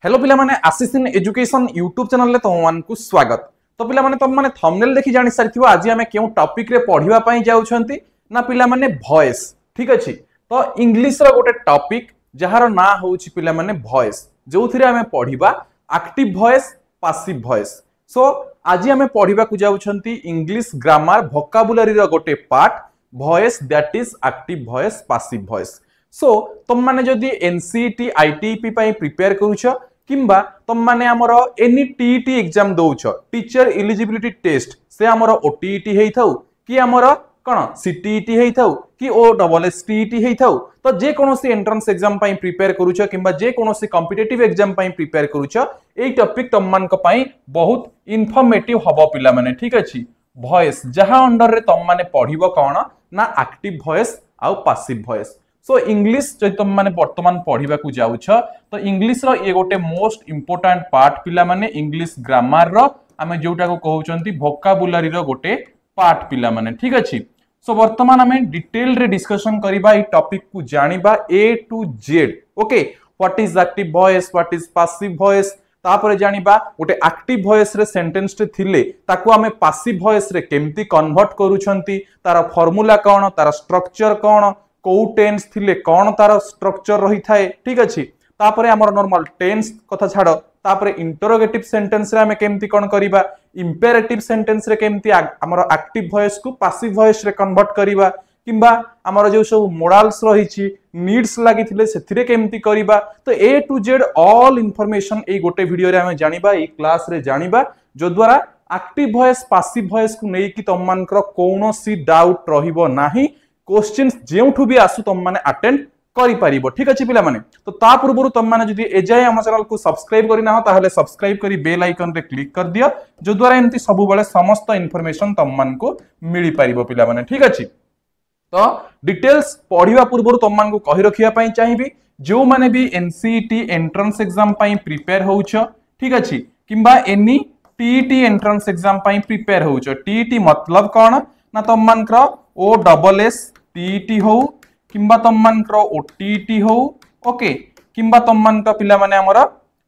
Hello पिला माने आशीष in education YouTube channel रे तुमको स्वागत। तो पिला माने तुम माने थंबनेल देखि जानि सारिथिबो आज आमे केउ टॉपिक रे पढिबा पई जाउछंती ना पिला माने वॉइस। ठीक अछि, तो इंग्लिश रो गोटे टॉपिक जहार ना होउछि पिला माने वॉइस, जोथिरे आमे पढिबा active voice passive voice. So आज आमे पढिबा को जाउछंती इंग्लिश ग्रामर वोकाबुलरी रो गोटे part voice, that is active voice passive voice. So तुम माने जदी एनसीईटी आईटीईपी पई प्रिपेयर करूछ किंबा तुम माने हमरो एनी टीईटी एग्जाम दोउछ, टीचर एलिजिबिलिटी टेस्ट से हमरो ओटीईटी हेई थाउ कि हमरो कोन सीटीईटी हेई थाउ कि ओ डबल एसटीईटी हेई थाउ, तो जे कोनोसी एंट्रेंस एग्जाम पई प्रिपेयर करूछ किंबा जे कोनोसी कॉम्पिटिटिव एग्जाम पई प्रिपेयर करूछ, एई टॉपिक तुम मान को पई बहुत इन्फॉर्मेटिव हबो पिला माने। ठीक अछि, वॉइस जहां अंडर रे तुम माने पढिबो कोन ना एक्टिव वॉइस आ पैसिव वॉइस। सो इंग्लिश जो तुम माने वर्तमान पढ़ा को जाउछ, तो इंग्लिश रो ये गोटे मोस्ट इंपोर्टेंट पार्ट पिला माने इंग्लिश ग्रामर रो आमे जोटा को कहउचंती वोकाबुलरी रो गोटे पार्ट पिला माने। ठीक अछि, सो वर्तमान आमे डिटेल रे डिस्कशन करिबा ई टॉपिक को जानिबा A to Z. Okay, what is active voice, what is passive voice, तापर जानिबा गोटे एक्टिव वॉइस रे सेंटेंस टे थिले ताको आमे पैसिव वॉइस रे केमती कन्वर्ट करूछंती, तार फार्मूला कोन, तार स्ट्रक्चर कोन, को टेंस थिले कौन तार स्ट्रक्चर रही थाए। ठीक अछि, तापरे हमर नॉर्मल टेंस कथा छाड़ो, तापरे इंटरोगेटिव सेंटेंस रे हमें केमती कोन करिबा, इंपेरेटिव सेंटेंस रे केमती हमर एक्टिव वॉइस को पैसिव वॉइस रे कन्वर्ट करिबा, किंबा हमर जो सब मोडाल्स रहिछि नीड्स लागि थिले सेथिरे केमती करिबा। तो ए टू जेड ऑल इंफॉर्मेशन ए गोटे वीडियो रे हमें जानिबा, ए क्लास रे जानिबा, जो द्वारा एक्टिव वॉइस पैसिव वॉइस को नै कि तम मानकर कोनोसी डाउट रहिबो नाही, क्वेश्चंस जेउठु भी आसु तुम माने अटेंड करि परिबो। ठीक अछि पिला माने, तो ता पूर्वरु तुम माने जदी एजाय हम चैनल को सब्सक्राइब करि ना हो ताहले सब्सक्राइब करि बेल आइकन रे क्लिक कर दियो, जो द्वारा एमती सब बेले समस्त इंफॉर्मेशन तुम मान को मिली परिबो पिला माने। ठीक अछि, तो डिटेल्स पढिबा पूर्वरु तुम मान को कहि रखिया पई चाहिबी जो माने भी एनसीईटी एंट्रेंस एग्जाम पई प्रिपेयर होउछ। ठीक अछि, किंबा एनी टीईटी एंट्रेंस एग्जाम पई प्रिपेयर होउछ। टीईटी मतलब कोन ना तुम मान कर ओ डबल एस टीईटी हो किंबा तुम मान कर ओटीईटी हो, ओके, किंबा तुम मान का पिला माने हमर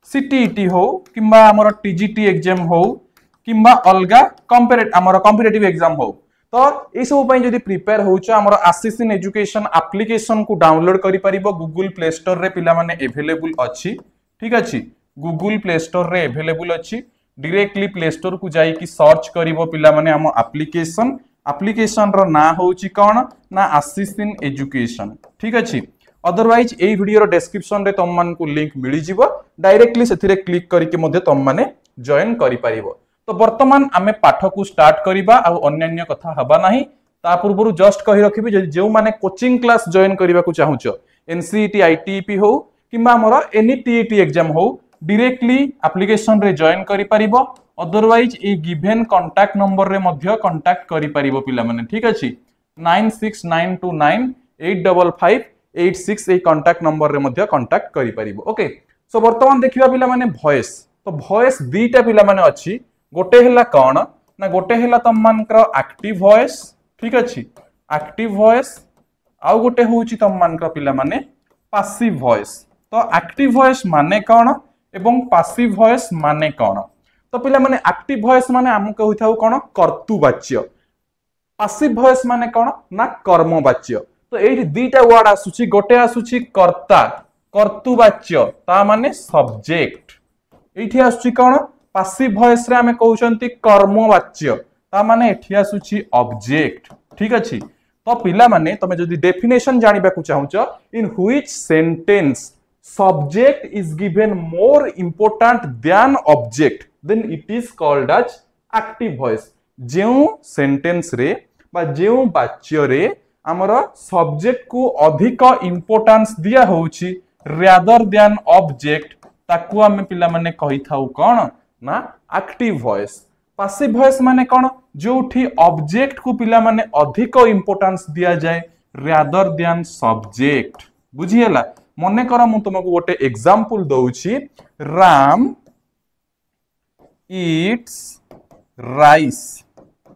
सीटीईटी हो किंबा हमर टीजीटी एग्जाम हो किंबा अलगा कॉम्पिटिटिव एग्जाम हो। तो ए सब पई जदी प्रिपेयर होउछ हमर आशीष इन एजुकेशन एप्लीकेशन को डाउनलोड करि परिबो, गूगल प्ले स्टोर रे पिला माने अवेलेबल अछि। ठीक अछि, गूगल प्ले स्टोर रे अवेलेबल अछि, डायरेक्टली प्ले स्टोर को जाई कि सर्च करिवो पिला माने हम एप्लीकेशन रो ना होउची कोन ना आशीष इन एजुकेशन। ठीक अछि, अदरवाइज ए वीडियो रो डिस्क्रिप्शन रे तुम मान को लिंक मिली जिवो, डायरेक्टली सेथिरे क्लिक करके मध्ये तुम माने जॉइन करि परिबो। तो वर्तमान आमे पाठ को स्टार्ट करिबा आ अन्य कथा हबा नाही, ता पूर्वरु जस्ट कहि रखिबि जे जो माने कोचिंग क्लास जॉइन करिबा को चाहुछ, एनसीईटी आईटीईपी हो किंबा हमर एनी टीईटी एग्जाम हो, डायरेक्टली एप्लीकेशन रे जॉइन करि परिबो। अदरवाइज ए गिवन कांटेक्ट नंबर रे मध्य कांटेक्ट करि परिबो पिला माने। ठीक अछि, 9692985586 ए कांटेक्ट नंबर रे मध्य कांटेक्ट करि परिबो। ओके, सो वर्तमान देखिबा पिला माने वॉइस। तो वॉइस दीटा पिला माने अछि, गोटे हैला कोन ना गोटे हैला तम मानकर एक्टिव वॉइस। ठीक अछि, एक्टिव वॉइस आ गोटे होउची तम मानकर पिला माने पैसिव वॉइस। तो एक्टिव वॉइस माने कोन एवं पैसिव वॉइस माने कोन? तो पिला माने एक्टिव वॉइस माने हम कहिथाउ कोन कर्तुवाच्य, पैसिव वॉइस माने कोन ना कर्मवाच्य। तो एई दीटा वर्ड आसुची, गोटे आसुची कर्ता कर्तुवाच्य ता माने सब्जेक्ट, एठी आसुची कोन पैसिव वॉइस रे हमें कहउचंती कर्मवाच्य ता माने एठी आसुची ऑब्जेक्ट। ठीक अछि, तो पिला माने तमे जदी डेफिनेशन जानिबा को चाहुच, in which sentence subject is given more important than object, then it is called as active voice। जेउ सेंटेंस रे बा जेउ वाक्य रे हमर सब्जेक्ट को अधिक इंपोर्टेंस दिया होउची rather than object, ताकू हमें पिला माने कहि थाउ कोन ना एक्टिव वॉइस। पैसिव वॉइस माने कोन जोठी ऑब्जेक्ट को पिला माने अधिक इंपोर्टेंस दिया जाए rather than subject। बुझियला, मने कर मु तुमको गोटे एग्जांपल दउची, राम ईट्स राइस।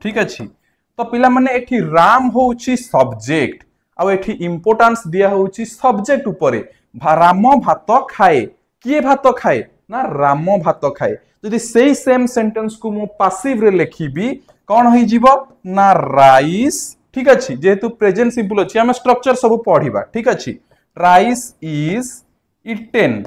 ठीक अछि, तो पिला माने एठी राम होउची सब्जेक्ट आ एठी इंपोर्टेंस दिया होउची सब्जेक्ट ऊपरे। राम भात खाए, किए भात खाए ना राम भात खाए जदि सेही सेम सेंटेंस को मु पासिव रे लिखिबी कौन होई जीवो ना राइस ठीक अछि जेहेतु प्रेजेंट सिंपल अछि हम स्ट्रक्चर सब पढिबा ठीक अछि rice is eaten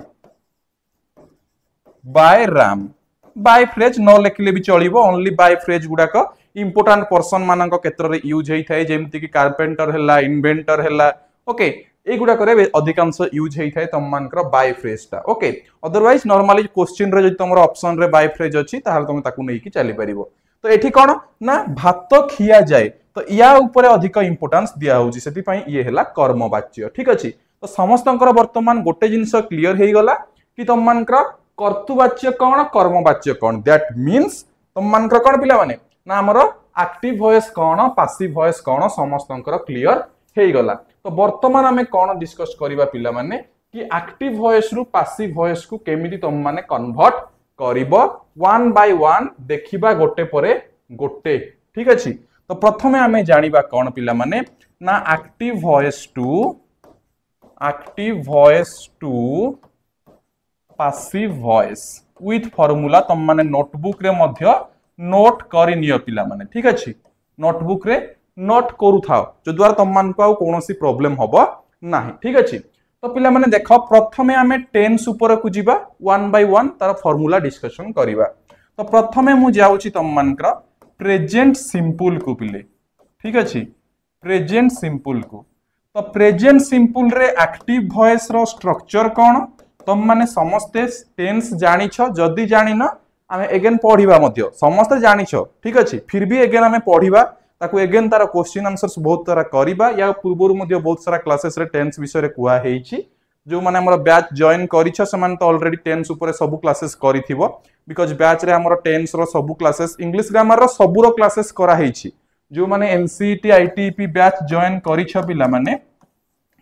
by Ram by phrase न लिखले भी चलिबो ओनली बाय फ्रेज गुडाक इंपोर्टेंट पर्सन मानक क्षेत्र रे यूज हेई थाए जेमति कि कारपेंटर हैला इन्वेंटर हैला ओके ए गुडा करे अधिकांश यूज हेई थाए तम मानकर बाय फ्रेज ता ओके अदरवाइज नॉर्मली क्वेश्चन रे जदि तमरो ऑप्शन रे बाय फ्रेज अछि ताहाल तमे ताकू नै कि चली परिबो तो एठी कोन ना भात खिया जाए तो या ऊपर अधिक इंपोर्टेंस दिया होउची सेति पई ये हैला कर्मवाच्य ठीक अछि तो समस्तंकर वर्तमान गोटे जिंस क्लियर हेई गला कि तम मानकर कर्तुवाच्य कौन कर्मवाच्य कौन दैट मीन्स तुम मानकर कौन पिला माने ना हमर एक्टिव वॉइस कौन पैसिव वॉइस कौन समस्तंकर क्लियर हेई गला तो वर्तमान हमें कौन डिस्कस करिबा पिला माने कि एक्टिव वॉइस रु पैसिव वॉइस को केमिति तुम माने कन्वर्ट करिबो वन बाय वन देखिबा गोटे परे गोटे ठीक अछि तो प्रथमे हमें जानिबा कौन पिला माने ना active voice to passive voice with formula तुम माने नोटबुक रे मध्य नोट करि नियो पिला माने ठीक अछि नोटबुक रे नोट करू थाओ जो द्वारा तुम मान को कोनोसी प्रॉब्लम हबो नाही ठीक अछि तो पिला माने देखो प्रथमे हमें टेंस ऊपर को जीवा वन बाय वन तार फॉर्मूला डिस्कशन करिवा तो प्रथमे मु जाउची तुम मानकर प्रेजेंट सिंपल को पिले ठीक अछि प्रेजेंट सिंपल को तो प्रेजेंट सिंपल रे एक्टिव वॉइस रो स्ट्रक्चर कोन तुम माने समस्ते टेंस जानि छ जदी जानि न आमे अगेन पढिबा मध्य समस्त जानि छ ठीक अछि फिर भी अगेन आमे पढिबा ताकू अगेन तार क्वेश्चन आंसर्स बहुत सारा करिबा या पूर्वरु मध्य बहुत सारा क्लासेस रे टेंस विषय रे कुआ हेइछि जो माने हमर बैच जॉइन करि छ समान तो ऑलरेडी टेंस ऊपर सब क्लासेस करिथिबो बिकॉज़ बैच रे हमर टेंस रो सब क्लासेस इंग्लिश ग्रामर रो सब रो क्लासेस करा हेइछि जो माने एनसीईटी आईटीपी बैच जॉइन करि छ पिला माने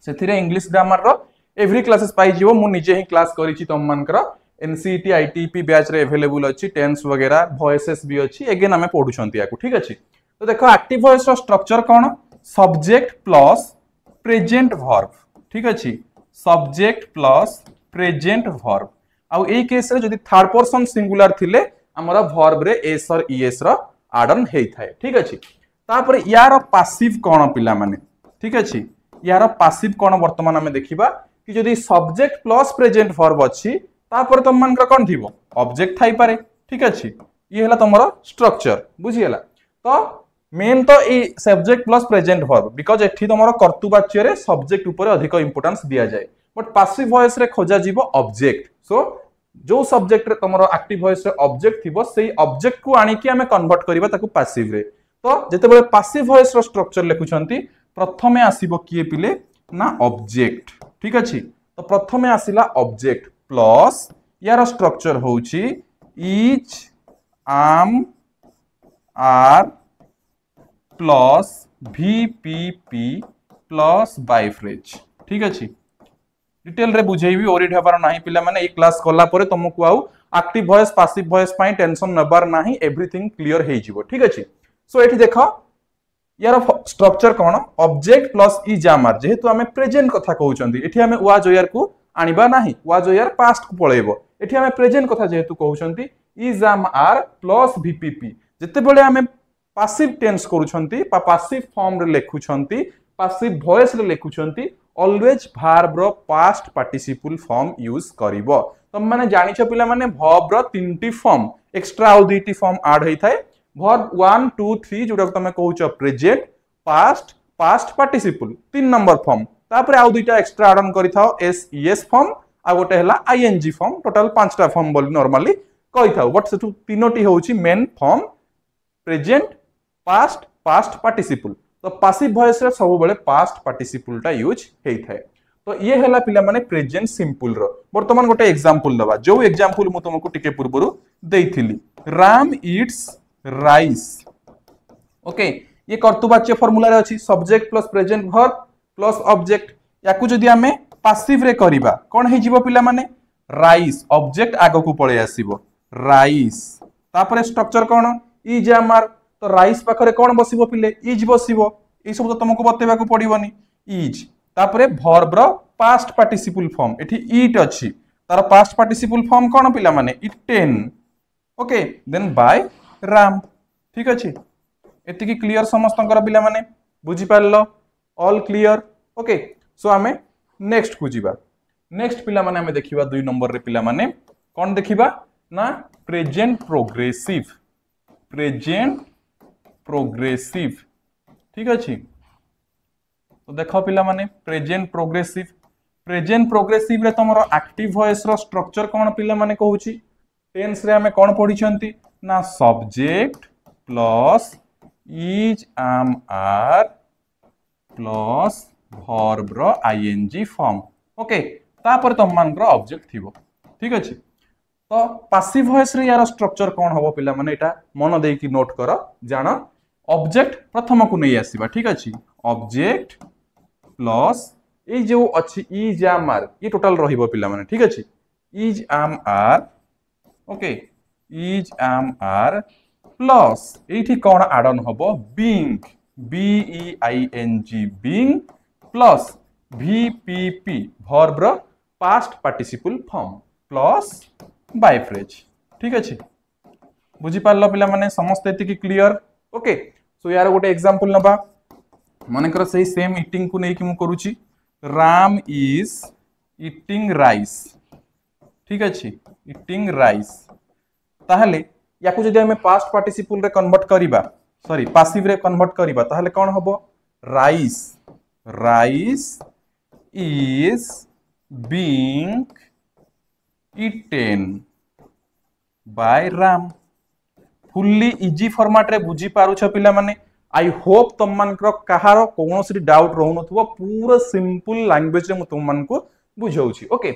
सेथिरे इंग्लिश ग्रामर रो एवरी क्लासेस पाई जीवो मु निजे ही क्लास करिछि तम मानकर एनसीईटी आईटीपी बैच रे अवेलेबल अछि टेंस वगैरह वॉइसेस भी अछि अगेन हमें पढुछंती याकू ठीक अछि तो देखो एक्टिव वॉइस रो स्ट्रक्चर कोन सब्जेक्ट प्लस प्रेजेंट वर्ब ठीक अछि सब्जेक्ट प्लस प्रेजेंट वर्ब आ एई केस रे जदी थर्ड पर्सन सिंगुलर थिले हमरा वर्ब रे एस और ईएस रो आडन हेई थाए ठीक अछि तापर यार पैसिव कोन पिला माने ठीक अछि यार पैसिव कोन वर्तमान हमें देखिबा कि जदी सब्जेक्ट प्लस प्रेजेंट वर्ब अछि तापर तुम मानकर कोन थिबो ऑब्जेक्ट थाई पारे ठीक अछि ये हला तमरो स्ट्रक्चर बुझियला तो मेन तो a subject plus present verb because एठी तमरो कर्तुवाच्य रे सब्जेक्ट ऊपर अधिक इंपोर्टेंस दिया जाए बट पैसिव वॉइस रे खोजा जीवो ऑब्जेक्ट सो जो सब्जेक्ट रे तमरो एक्टिव वॉइस रे ऑब्जेक्ट थिबो सेही ऑब्जेक्ट को आनी कि हमें कन्वर्ट करिबा ताकू पैसिव रे तो जते बेले पैसिव वॉइस रो स्ट्रक्चर लिखुछंती प्रथमे आसीबो किए पिले ना ऑब्जेक्ट ठीक अछि तो प्रथमे आसिला ऑब्जेक्ट प्लस यार स्ट्रक्चर होउची is am are plus VPP plus by phrase ठीक अछि डिटेल रे बुझेइबी ओरिड हेबार नाही पिला माने ए क्लास कला परे तुमको आउ एक्टिव वॉइस पैसिव वॉइस पई टेंशन नबार नाही एवरीथिंग क्लियर हेइ जिवो ठीक अछि सो एठी देखो यार structure cone object plus is am are जेहेतु हमें प्रेजेंट कथा कहउचंदी एठी हमें वाज यार को आनिबा नाही वाज यार पास्ट को पळेबो एठी हमें प्रेजेंट कथा जेहेतु कहउचंदी is am are plus VPP जते बेले हमें पैसिव टेंस करूछंती पा पैसिव फॉर्म रे लेखुछंती पैसिव वॉइस रे लेखुछंती ऑलवेज वर्ब रो पास्ट पार्टिसिपल फॉर्म यूज करिवो तम माने जानि छ पिला माने वर्ब रो तीनटी फॉर्म एक्स्ट्रा आउ दुईटी फॉर्म ऐड होई थाए वर्ब 1 2 3 जोडा तमे कहउछ प्रेजेंट पास्ट पास्ट पार्टिसिपल तीन नंबर फॉर्म तापर आउ दुईटा एक्स्ट्रा ऐड ऑन करि थाओ SES फॉर्म आ गोटे हला ING फॉर्म टोटल पांचटा फॉर्म बोली नॉर्मली कहि थाओ बट सेटु तीनोटी होउची main form present past past participle तो पैसिव वॉइस रे सब बेले पास्ट पार्टिसिपल टा यूज हेई थाए तो ये हला पिला माने प्रेजेंट सिंपल रो वर्तमान गोटे एग्जांपल दबा जो एग्जांपल मु तुमको टिके पूर्वरु देइथिली राम ईट्स राइस ओके ये कर्तुवाच्य फार्मूला रे अछि subject plus present verb plus object याकू जदी हमें पैसिव रे करिबा कोन हे जीवो पिला माने राइस ऑब्जेक्ट आगो को पळे आसीबो राइस तापर स्ट्रक्चर कोन इज आमर तो राइस पाखरे कोन बसिबो पिले इज बसिबो ए सब तो तुमको बतेबा को पड़िबोनी इज तापरे वर्ब रो पास्ट पार्टिसिपल फॉर्म एठी ईट अछि तार पास्ट पार्टिसिपल फॉर्म कौन पिला माने eaten okay then by Ram ठीक अच्छे एति क्लियर समस्त पिला माने बुझी पारलो ऑल क्लियर ओके सो आमे नेक्स्ट को जीवा नेक्स्ट पिला माने आमे देखिबा 2 नंबर रे पिला माने कौन देखिबा ना प्रेजेंट प्रोग्रेसिव ठीक अच्छे तो देखो पिला माने प्रेजेंट प्रोग्रेसिव रे तमरो एक्टिव वॉइस रो स्ट्रक्चर कौन पिला माने कहूची टेंस रे हमें कौन पढ़ी छंती ना subject plus is am are plus verb रो आईएनजी फॉर्म ओके तापर तम मानकर ऑब्जेक्ट थिबो ठीक अछि तो पासिव वॉइस रे यार स्ट्रक्चर कौन हबो पिला माने एटा मन देकी नोट करो जान ऑब्जेक्ट प्रथम को नहीं आसीबा ठीक अछि ऑब्जेक्ट प्लस ए जो अछि इज एम आर ये टोटल रहिबो पिला माने ठीक अछि is am are okay is am are plus एठी कौन एड ऑन हबो being B E I N G being plus VPP verb रो past participle form plus by phrase ठीक अछि बुझी पारलो पिला माने समस्त एति क्लियर ओके सो यार गोटे एग्जांपल नबा माने कर सही सेम ईटिंग को नै कि मु करूची राम इज ईटिंग राइस ठीक अछि ईटिंग राइस ताहले याकू जदि हमें पास्ट पार्टिसिपल रे कन्वर्ट करिबा सॉरी पासिव रे कन्वर्ट करिबा ताहले कोन हबो rice is being eaten by Ram fully easy format रे बुझी पारुछ पिला माने आई होप तुम मान कहार कौन डाउट रहउनथबो पूरा सिंपल लैंग्वेज रे तुम मान को बुझाउछी ओके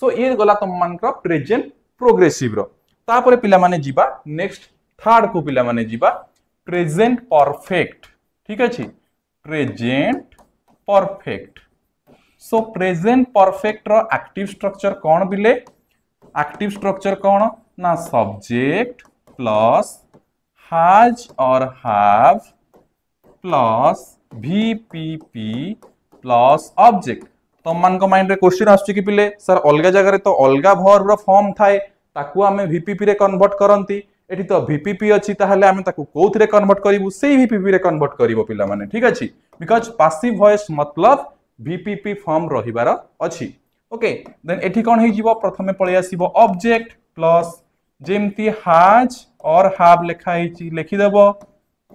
सो ये गला तुम मान प्रेजेंट प्रोग्रेसिव रो तापरे पिला माने जीवा नेक्स्ट थर्ड को पिला माने जीवा प्रेजेंट परफेक्ट ठीक अछि present perfect so present perfect रो एक्टिव स्ट्रक्चर कौन बिले एक्टिव स्ट्रक्चर कौन ना सब्जेक्ट प्लस हैज और have plus VPP plus object तुम मान माइंड रे क्वेश्चन आछी कि पिले सर अलगा जगह रे तो अलगा वर्ब रो फॉर्म थाए ताकू आमे VPP रे कन्वर्ट करंती एठी तो VPP अछि ताहले आमे ताकू कोउथ रे कन्वर्ट करिवु सेही VPP रे कन्वर्ट करिवो पिला माने ठीक अछि बिकॉज़ पासिव वॉइस मतलब VPP फॉर्म रहिबार अछि ओके देन एठी कोन हे जीवो प्रथमे पळे आसीबो ऑब्जेक्ट प्लस जेमती हैज और हैव लिखा हिची लिखि देबो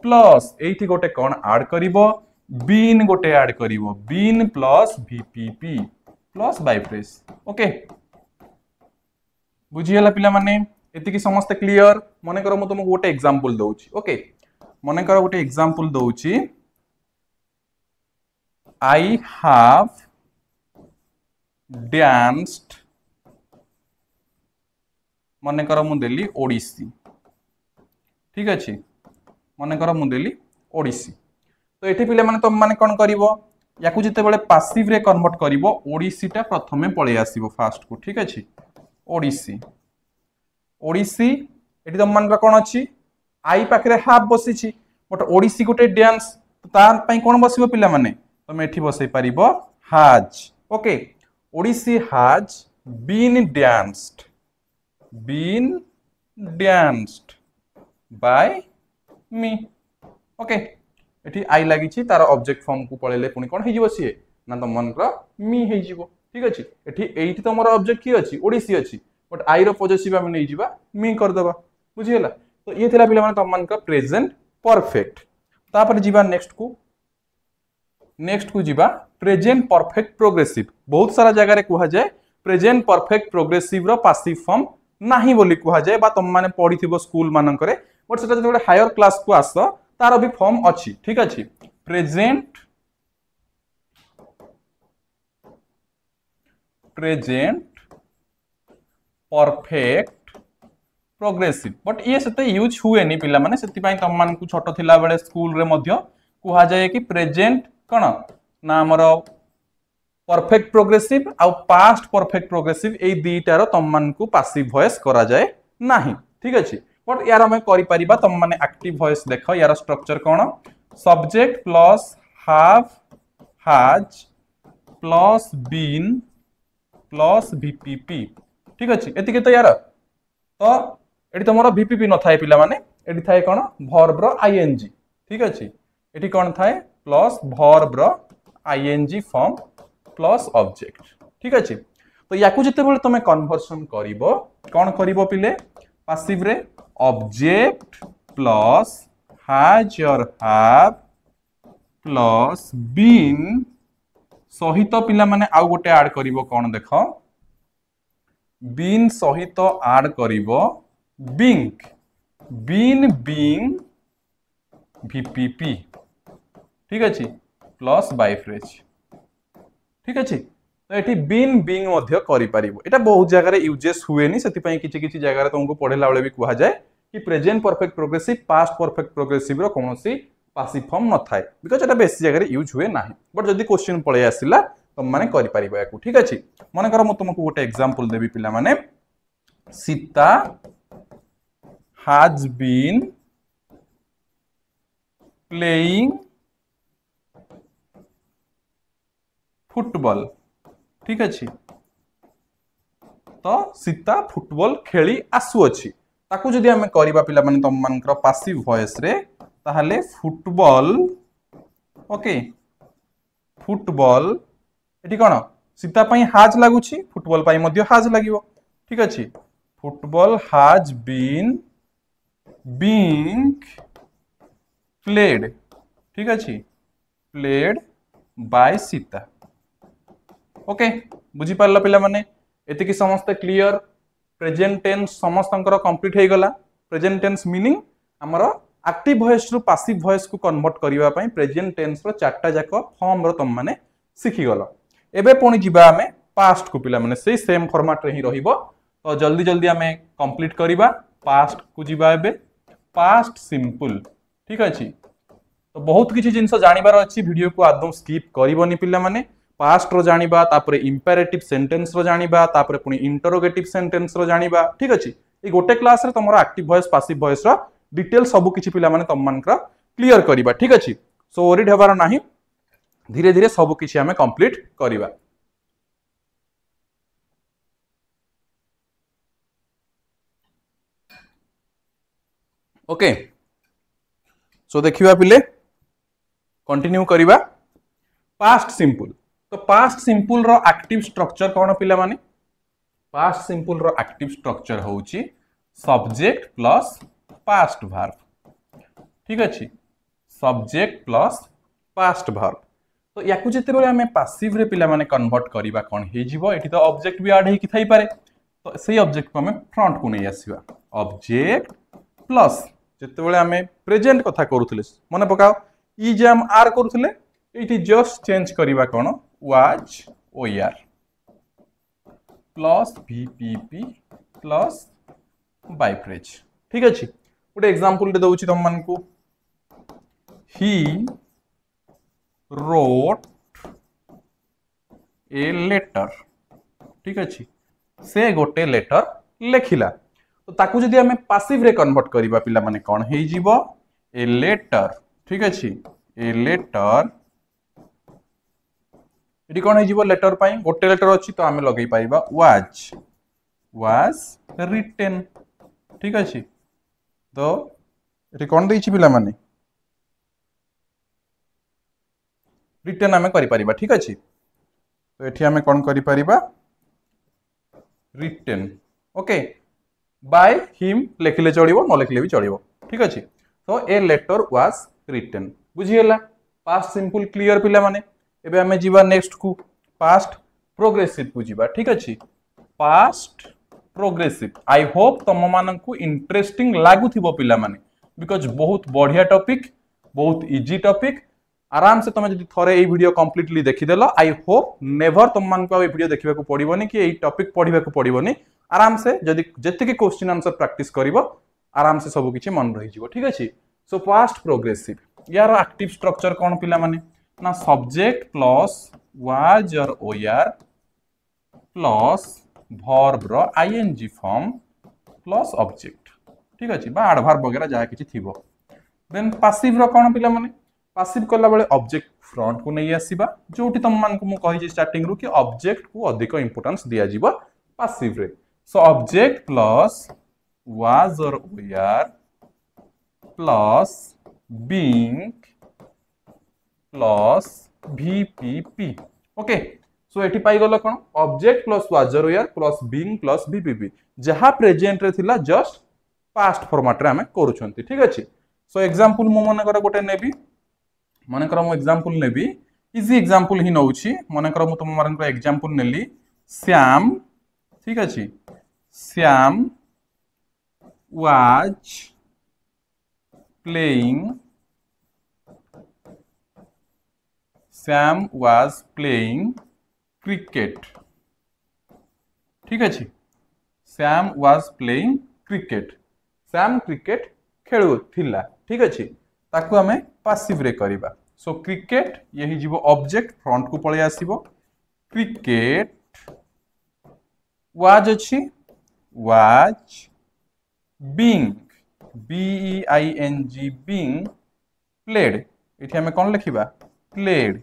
प्लस एठी गोटे कोन ऐड करिवो बीन गोटे ऐड करिवो been plus VPP plus by phrase okay बुझियला पिला माने एति की समस्त क्लियर मने करो म तुमको गोटे एग्जांपल दउची ओके मने करो गोटे एग्जांपल दउची I have danced मने करो मु देली ओडिसी ठीक अछि मने करो मु देली ओडिसी तो एठी पिले माने तुम माने कोन करिवो याकू जते बेले पासिव रे कन्वर्ट करिवो ओडिसीटा प्रथमे पळे आसीबो फास्ट को ठीक अछि ओडिसी ओडिसी एठी तुम मान कोन अछि आई पाखरे हाफ बसिछि बट ओडिसी गोटे डांस तार पई कोन बसिबो पिला माने तुम एठी बसै परिबो has okay Odissi has been danced by me okay एठी आई लागि छि तार ऑब्जेक्ट फॉर्म को पळेले पुनी कोन हे जिवो सिए ना त मन क मी हे जिवो ठीक अछि एठी एठी तमरो ऑब्जेक्ट की अछि ओडिसी अछि बट आई रो पोजेसिव हम नै जिबा मी कर देबा बुझियला तो ये थिला पिला माने तम मन क प्रेजेंट परफेक्ट तापर जिबा नेक्स्ट को जीवा प्रेजेंट परफेक्ट प्रोग्रेसिव बहुत सारा जगह रे कुहा जाय प्रेजेंट परफेक्ट प्रोग्रेसिव रो पासिव फॉर्म नाही बोली कुहा जाय बा तुम माने पढिथिबो स्कूल मानन करे बट सेटा जते हायर क्लास को आस तार भी फॉर्म अछि ठीक अछि प्रेजेंट परफेक्ट प्रोग्रेसिव बट ये सेते यूज हुए नि पिला माने सेति पई तुम मान को छोटो थिला बेले स्कूल रे मध्य कुहा जाय कि प्रेजेंट कौन ना आमर परफेक्ट प्रोग्रेसिव आउ पास्ट परफेक्ट प्रोग्रेसिव ए दुईटार तुम मान को पासिव वॉइस करा जाए नाही ठीक अछि बट यार हमें करि परिबा तुम माने एक्टिव वॉइस देखो यार स्ट्रक्चर कौन subject plus have has plus been plus VPP ठीक अछि एतिके तो यार तो एटी तुम VPP न थाए पिला माने एटी थाए कोन वर्ब रो ing ठीक अछि एटी कोन थाए प्लस वर्ब रो ing फॉर्म प्लस ऑब्जेक्ट ठीक अछि तो याकू जते बेले तुम कन्वर्सन करिवो कोन करिवो पिले पासिव रे ऑब्जेक्ट प्लस हैज और हैव प्लस बीन सहित पिला माने आउ गोटे ऐड करिवो कोन देखो बीन सहित ऐड करिवो बिंग बीन बीइंग VPP ठीक अछि प्लस बाय फ्रेज ठीक अछि तो एठी बीन बीइंग मध्य करि परिबो एटा बहुत जगह रे यूजेस हुएनी सेति पई किछि जगह रे तुमको पढेला बेले भी कुहा जाय कि present perfect progressive past perfect progressive रो कोनोसी पासिव फॉर्म न थाए बिकॉज़ एटा बेसी जगह रे यूज हुए नाही बट जदी क्वेश्चन पळे आसिला तुम माने करि परिबो याकू ठीक अछि मन कर म तुमको गोटे एग्जांपल देबी पिला माने Sita has been playing football ठीक अछि तो सीता फुटबॉल खेली आसु अछि ताकू जदी हमें करिबा पिला माने तम मानकर पासिव वॉइस रे ताहाले फुटबॉल ओके फुटबॉल एटी कोन सीता पई हाज लागुछि फुटबॉल पई मध्य हाज लागिवो ठीक अछि football has been being played ठीक अछि played by सीता ओके बुझी पारला पिला माने एति कि समस्त क्लियर प्रेजेंट टेंस समस्तंकर कंप्लीट हे गला प्रेजेंट टेंस मीनिंग हमरो एक्टिव वॉइस रु पैसिव वॉइस को कन्वर्ट करिवा पई प्रेजेंट टेंस रो चारटा जाक फॉर्म रो तुम माने सिखि गलो एबे पुनी जिबा हमें पास्ट को पिला माने सेही सेम फॉर्मेट रे ही रहिबो तो जल्दी जल्दी हमें कंप्लीट करिवा पास्ट को जिबा एबे पास्ट सिंपल ठीक अछि तो बहुत किछि जिंस जानिबार अछि वीडियो को आदम स्किप करिवोनी पिला माने पास्ट रो जानिबा तापरे इंपेरेटिव सेंटेंस रो जानिबा तापरे पुनी इंटरोगेटिव सेंटेंस रो जानिबा ठीक अछि ए गोटे क्लास रे तमरो एक्टिव वॉइस पैसिव वॉइस रो डिटेल सब किछि पिला माने तम मानकर क्लियर करिबा ठीक अछि सो वरीड हेबार नाही धीरे धीरे सब किछि हमें कंप्लीट करिबा ओके सो देखिबा पिले कंटिन्यू करिबा पास्ट सिंपल तो पास्ट सिंपल रो एक्टिव स्ट्रक्चर कोन पिला माने पास्ट सिंपल रो एक्टिव स्ट्रक्चर होउची सब्जेक्ट प्लस पास्ट वर्ब ठीक अछि सब्जेक्ट प्लस पास्ट वर्ब तो याकू जते बेले हमें पैसिव रे पिला माने कन्वर्ट करिबा कोन हे जिवो एठी तो ऑब्जेक्ट भी ऐड हे कि थाई पारे तो सेही ऑब्जेक्ट को हमें फ्रंट को नै आसीबा ऑब्जेक्ट प्लस जते बेले हमें प्रेजेंट कथा करूथले मने पकाओ ई जे हम आर करूथले एठी जस्ट चेंज करिबा कोन was or plus VPP plus by phrase ठीक अछि गोटे एग्जांपल दे दउची तुम मन को ही wrote a letter ठीक अछि से गोटे लेटर लेखिला तो ताकू जदी हमें पैसिव रे कन्वर्ट करिबा पिला माने कोन हे जिवो ए लेटर ठीक अछि ए लेटर एटी कोन हे जिवो लेटर पई गोटे लेटर अछि तो हमें लगै पाइबा was written ठीक अछि तो एटी कोन दैछि पिला माने रिटर्न हमें करि परिबा ठीक अछि तो एठी हमें कोन करि परिबा रिटर्न ओके बाय हिम लेखिले चलिबो न लेखिले भी चलिबो ठीक अछि तो ए लेटर वाज रिटन बुझी गेला पास्ट सिंपल क्लियर पिला माने एबे हमें जीवा नेक्स्ट को पास्ट प्रोग्रेसिव को जीवा ठीक अछि पास्ट प्रोग्रेसिव आई होप तम मानन को इंटरेस्टिंग लागु थिबो पिला माने बिकॉज़ बहुत बढ़िया टॉपिक बहुत इजी टॉपिक आराम से तुम जदी थरे ए वीडियो कंप्लीटली देखि देलो आई होप नेवर तुम मान को ए वीडियो देखिबा को पड़िबोनी कि ए टॉपिक पढिबा को पड़िबोनी आराम से जदी जति के क्वेश्चन आंसर प्रैक्टिस करिवो आराम से सब किछि मन रहि जिवो ठीक अछि सो पास्ट प्रोग्रेसिव यार एक्टिव स्ट्रक्चर कोन पिला माने ना सब्जेक्ट प्लस वाज और ओआर प्लस वर्ब रो आईएनजी फॉर्म प्लस ऑब्जेक्ट ठीक अछि बा एडवर्ब वगैरह जा किछि थिबो देन पैसिव रो कोन पिला माने पैसिव कला बेले ऑब्जेक्ट फ्रंट को नहीं आसीबा जोटी तुम मान को मु कहि जे स्टार्टिंग रु कि ऑब्जेक्ट को अधिक इंपोर्टेंस दिया जिवो पैसिव रे सो ऑब्जेक्ट प्लस वाज और were plus being plus VPP। Okay, so एठी पाई गलो कोन ऑब्जेक्ट प्लस वाज और were plus being plus VPP जहा प्रेजेंट रे थिला जस्ट पास्ट फॉर्मेट रे हमें करूछंती। ठीक अछि, सो एग्जांपल मो मन कर गोटे नेबी, मन कर मो एग्जांपल नेबी, इजी एग्जांपल ही नउछि। मन कर मो तुम मारन एग्जांपल नेली श्याम। ठीक अछि, Shyam was playing, Sam was playing cricket। ठीक अछि, Sam was playing cricket, Sam cricket खेलु थिला। ठीक अछि, ताकू हमें पासिव रे करिबा। सो क्रिकेट यही जीवो ऑब्जेक्ट फ्रंट को पळे आसीबो, क्रिकेट was अछि, was being BEING being played, इथे हमें कौन लिखिबा played।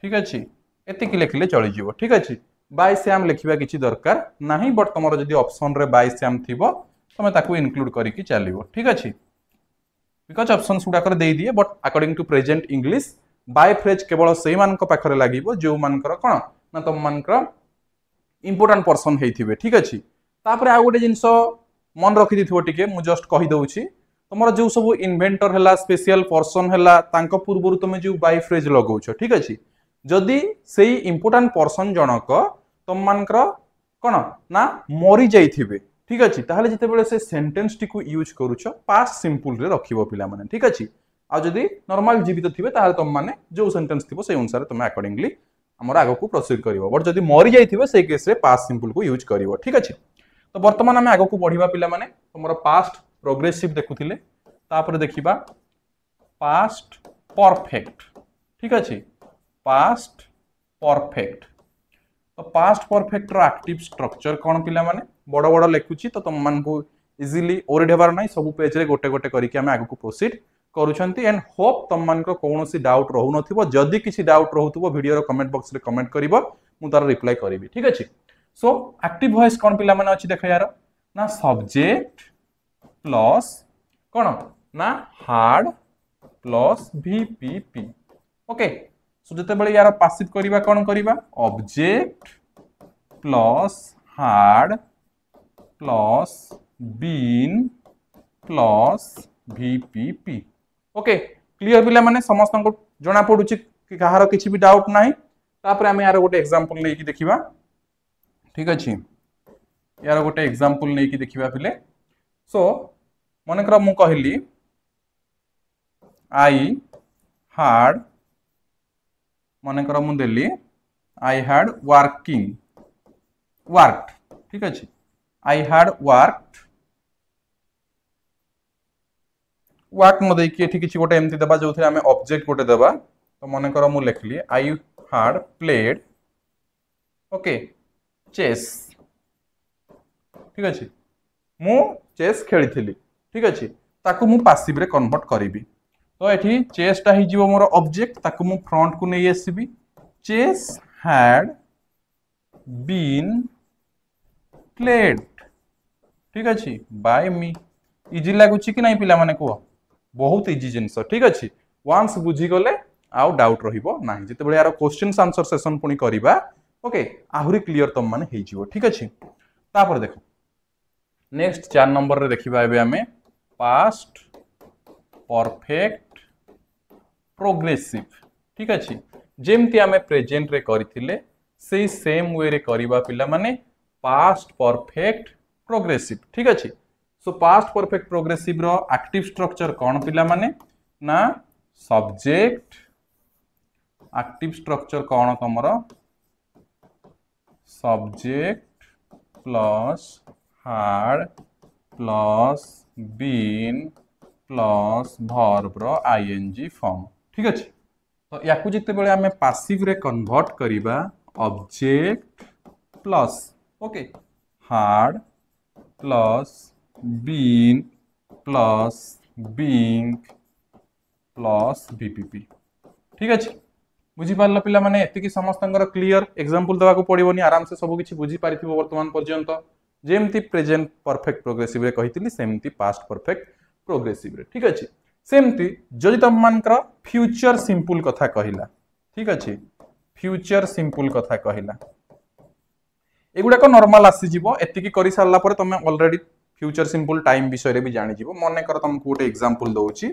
ठीक अछि, एतिक लिखले चली जीवो। ठीक अछि, बाय श्याम लिखिबा किछि दरकार नाही, बट तमरो जदी ऑप्शन रे बाय श्याम थिबो तमे ताकू इंक्लूड करी कि चलिबो। ठीक अछि, बिकॉज ऑप्शंस गुडा कर देई दिए, but according to present English by phrase केवल सेही मान को पाखरे लागिबो जो मान कर कोन ना तम मान कर इंपोर्टेंट पर्सन हेइथिबे। ठीक अछि, तापरे आ गोटे जिंसो मन रखि दिथिबो टिके, मु जस्ट कहि दउछि तमरो जो सब इन्वेंटर हला स्पेशल पर्सन हला तांको पूर्वरु तमे जो बाय फ्रेज लगाउछो। ठीक अछि, जदि सेही इंपोर्टेंट पर्सन जनक तम मानकर कोन ना मरि जाइथिबे। ठीक अछि, ताहले जते बेले से सेंटेंस टी को यूज करूछो पास्ट सिंपल रे रखिबो पिला माने। ठीक अछि, आ जदि नॉर्मल जीवित थिबे ताहले तम माने जो सेंटेंस थिबो सेही अनुसार तमे अकॉर्डिंगली हमर आगो को प्रोसीड करिवो, बट जदि मरि जाइथिबे सेही केस रे पास्ट सिंपल को यूज करिवो। ठीक अछि, तो वर्तमान आम आगो को बढ़िबा पिला माने तुमरो पास्ट प्रोग्रेसिव देखुथिले, तापर देखिबा पास्ट परफेक्ट। ठीक अछि, पास्ट परफेक्ट, तो पास्ट परफेक्ट रो एक्टिव स्ट्रक्चर कोन पिला माने बड़ बड़ लेखुची, तो तुम मान को इजीली ओरिड हेबार नै, सब पेज रे गोटे गोटे करिके हम आगो को प्रोसीड करूछंती। एंड होप तुम मान को कोनोसी डाउट रहु नथिबो, जदि किछि डाउट रहउतबो वीडियो रो कमेंट बॉक्स रे कमेंट करिवो, मु तार रिप्लाई करिवि। ठीक अछि, सो एक्टिव वॉइस कोन पिला माने अछि देख यार ना सब्जेक्ट प्लस कोन ना had plus VPP। Okay, so जते बेले यार पासिव करिबा कोन करिबा object plus had plus been plus VPP। Okay, clear पिला माने समस्त को जणा पडुची कि कहारो किछि भी डाउट नाही। तापर हम यार गोटे एग्जांपल लेकी देखिबा। ठीक अछि, यार गोटे एग्जांपल लेकी देखिबा पिले। सो मन कर मु कहली आई हार्ड, मन कर मु देली आई हार्ड वर्किंग वर्कड। ठीक अछि, आई हार्ड वर्कड वर्क म देखि एठी किछि गोटे एमति देबा जोथि हमें ऑब्जेक्ट गोटे देबा। तो मन कर मु लिखली आई हार्ड प्लेड ओके चेस। ठीक अछि, मु चेस खेलिथिली। ठीक अछि, ताकू मु पासिव रे कन्वर्ट करिवि। तो एठी चेस ता हि जीवो मोर ऑब्जेक्ट, ताकू मु फ्रंट को नै आसीबी। Chess had been played. ठीक अछि, बाय मी। इजी लागुची कि नै पिला माने को बहुत इजी जिंस। ठीक अछि, वंस बुझी गले आउ डाउट रहिबो नाही। जते बेले यार क्वेश्चंस आंसर सेशन पुनी करिबा ओके आहुरी क्लियर तम माने हेइ जीवो। ठीक अछि, तापर देखो नेक्स्ट 4 नंबर रे देखिबा एबे हमें पास्ट परफेक्ट प्रोग्रेसिव। ठीक अछि, जेमति हमें प्रेजेंट रे करिथिले सेही सेम वे रे करिबा पिला माने पास्ट परफेक्ट प्रोग्रेसिव। ठीक अछि, सो पास्ट परफेक्ट प्रोग्रेसिव रो एक्टिव स्ट्रक्चर कोन पिला माने ना सब्जेक्ट, एक्टिव स्ट्रक्चर कोन तमरो subject plus had plus been plus verb रो आईएनजी फॉर्म। ठीक अछि, तो याकू जिते बेले हमें पासिव रे कन्वर्ट करिबा object plus okay had plus been plus being plus VPP। ठीक अछि, बुझी पारल पिला माने एतिकी समस्तंकर क्लियर एग्जांपल देवा को पड़िबोनी आराम से सब किछि बुझी पारिथिबो वर्तमान पर्यंत जेमती प्रेजेंट परफेक्ट प्रोग्रेसिव रे कहितली सेमती पास्ट परफेक्ट प्रोग्रेसिव रे ठीक अछि सेमती जदि तम मानकर फ्यूचर सिंपल कथा कहिला ठीक अछि फ्यूचर सिंपल कथा कहिला एगुडा को नॉर्मल आसी जीवो एतिकी करि सारला पर तमे ऑलरेडी फ्यूचर सिंपल टाइम विषय रे भी जानि जीवो मने कर तुमको गोटे एग्जांपल दोउची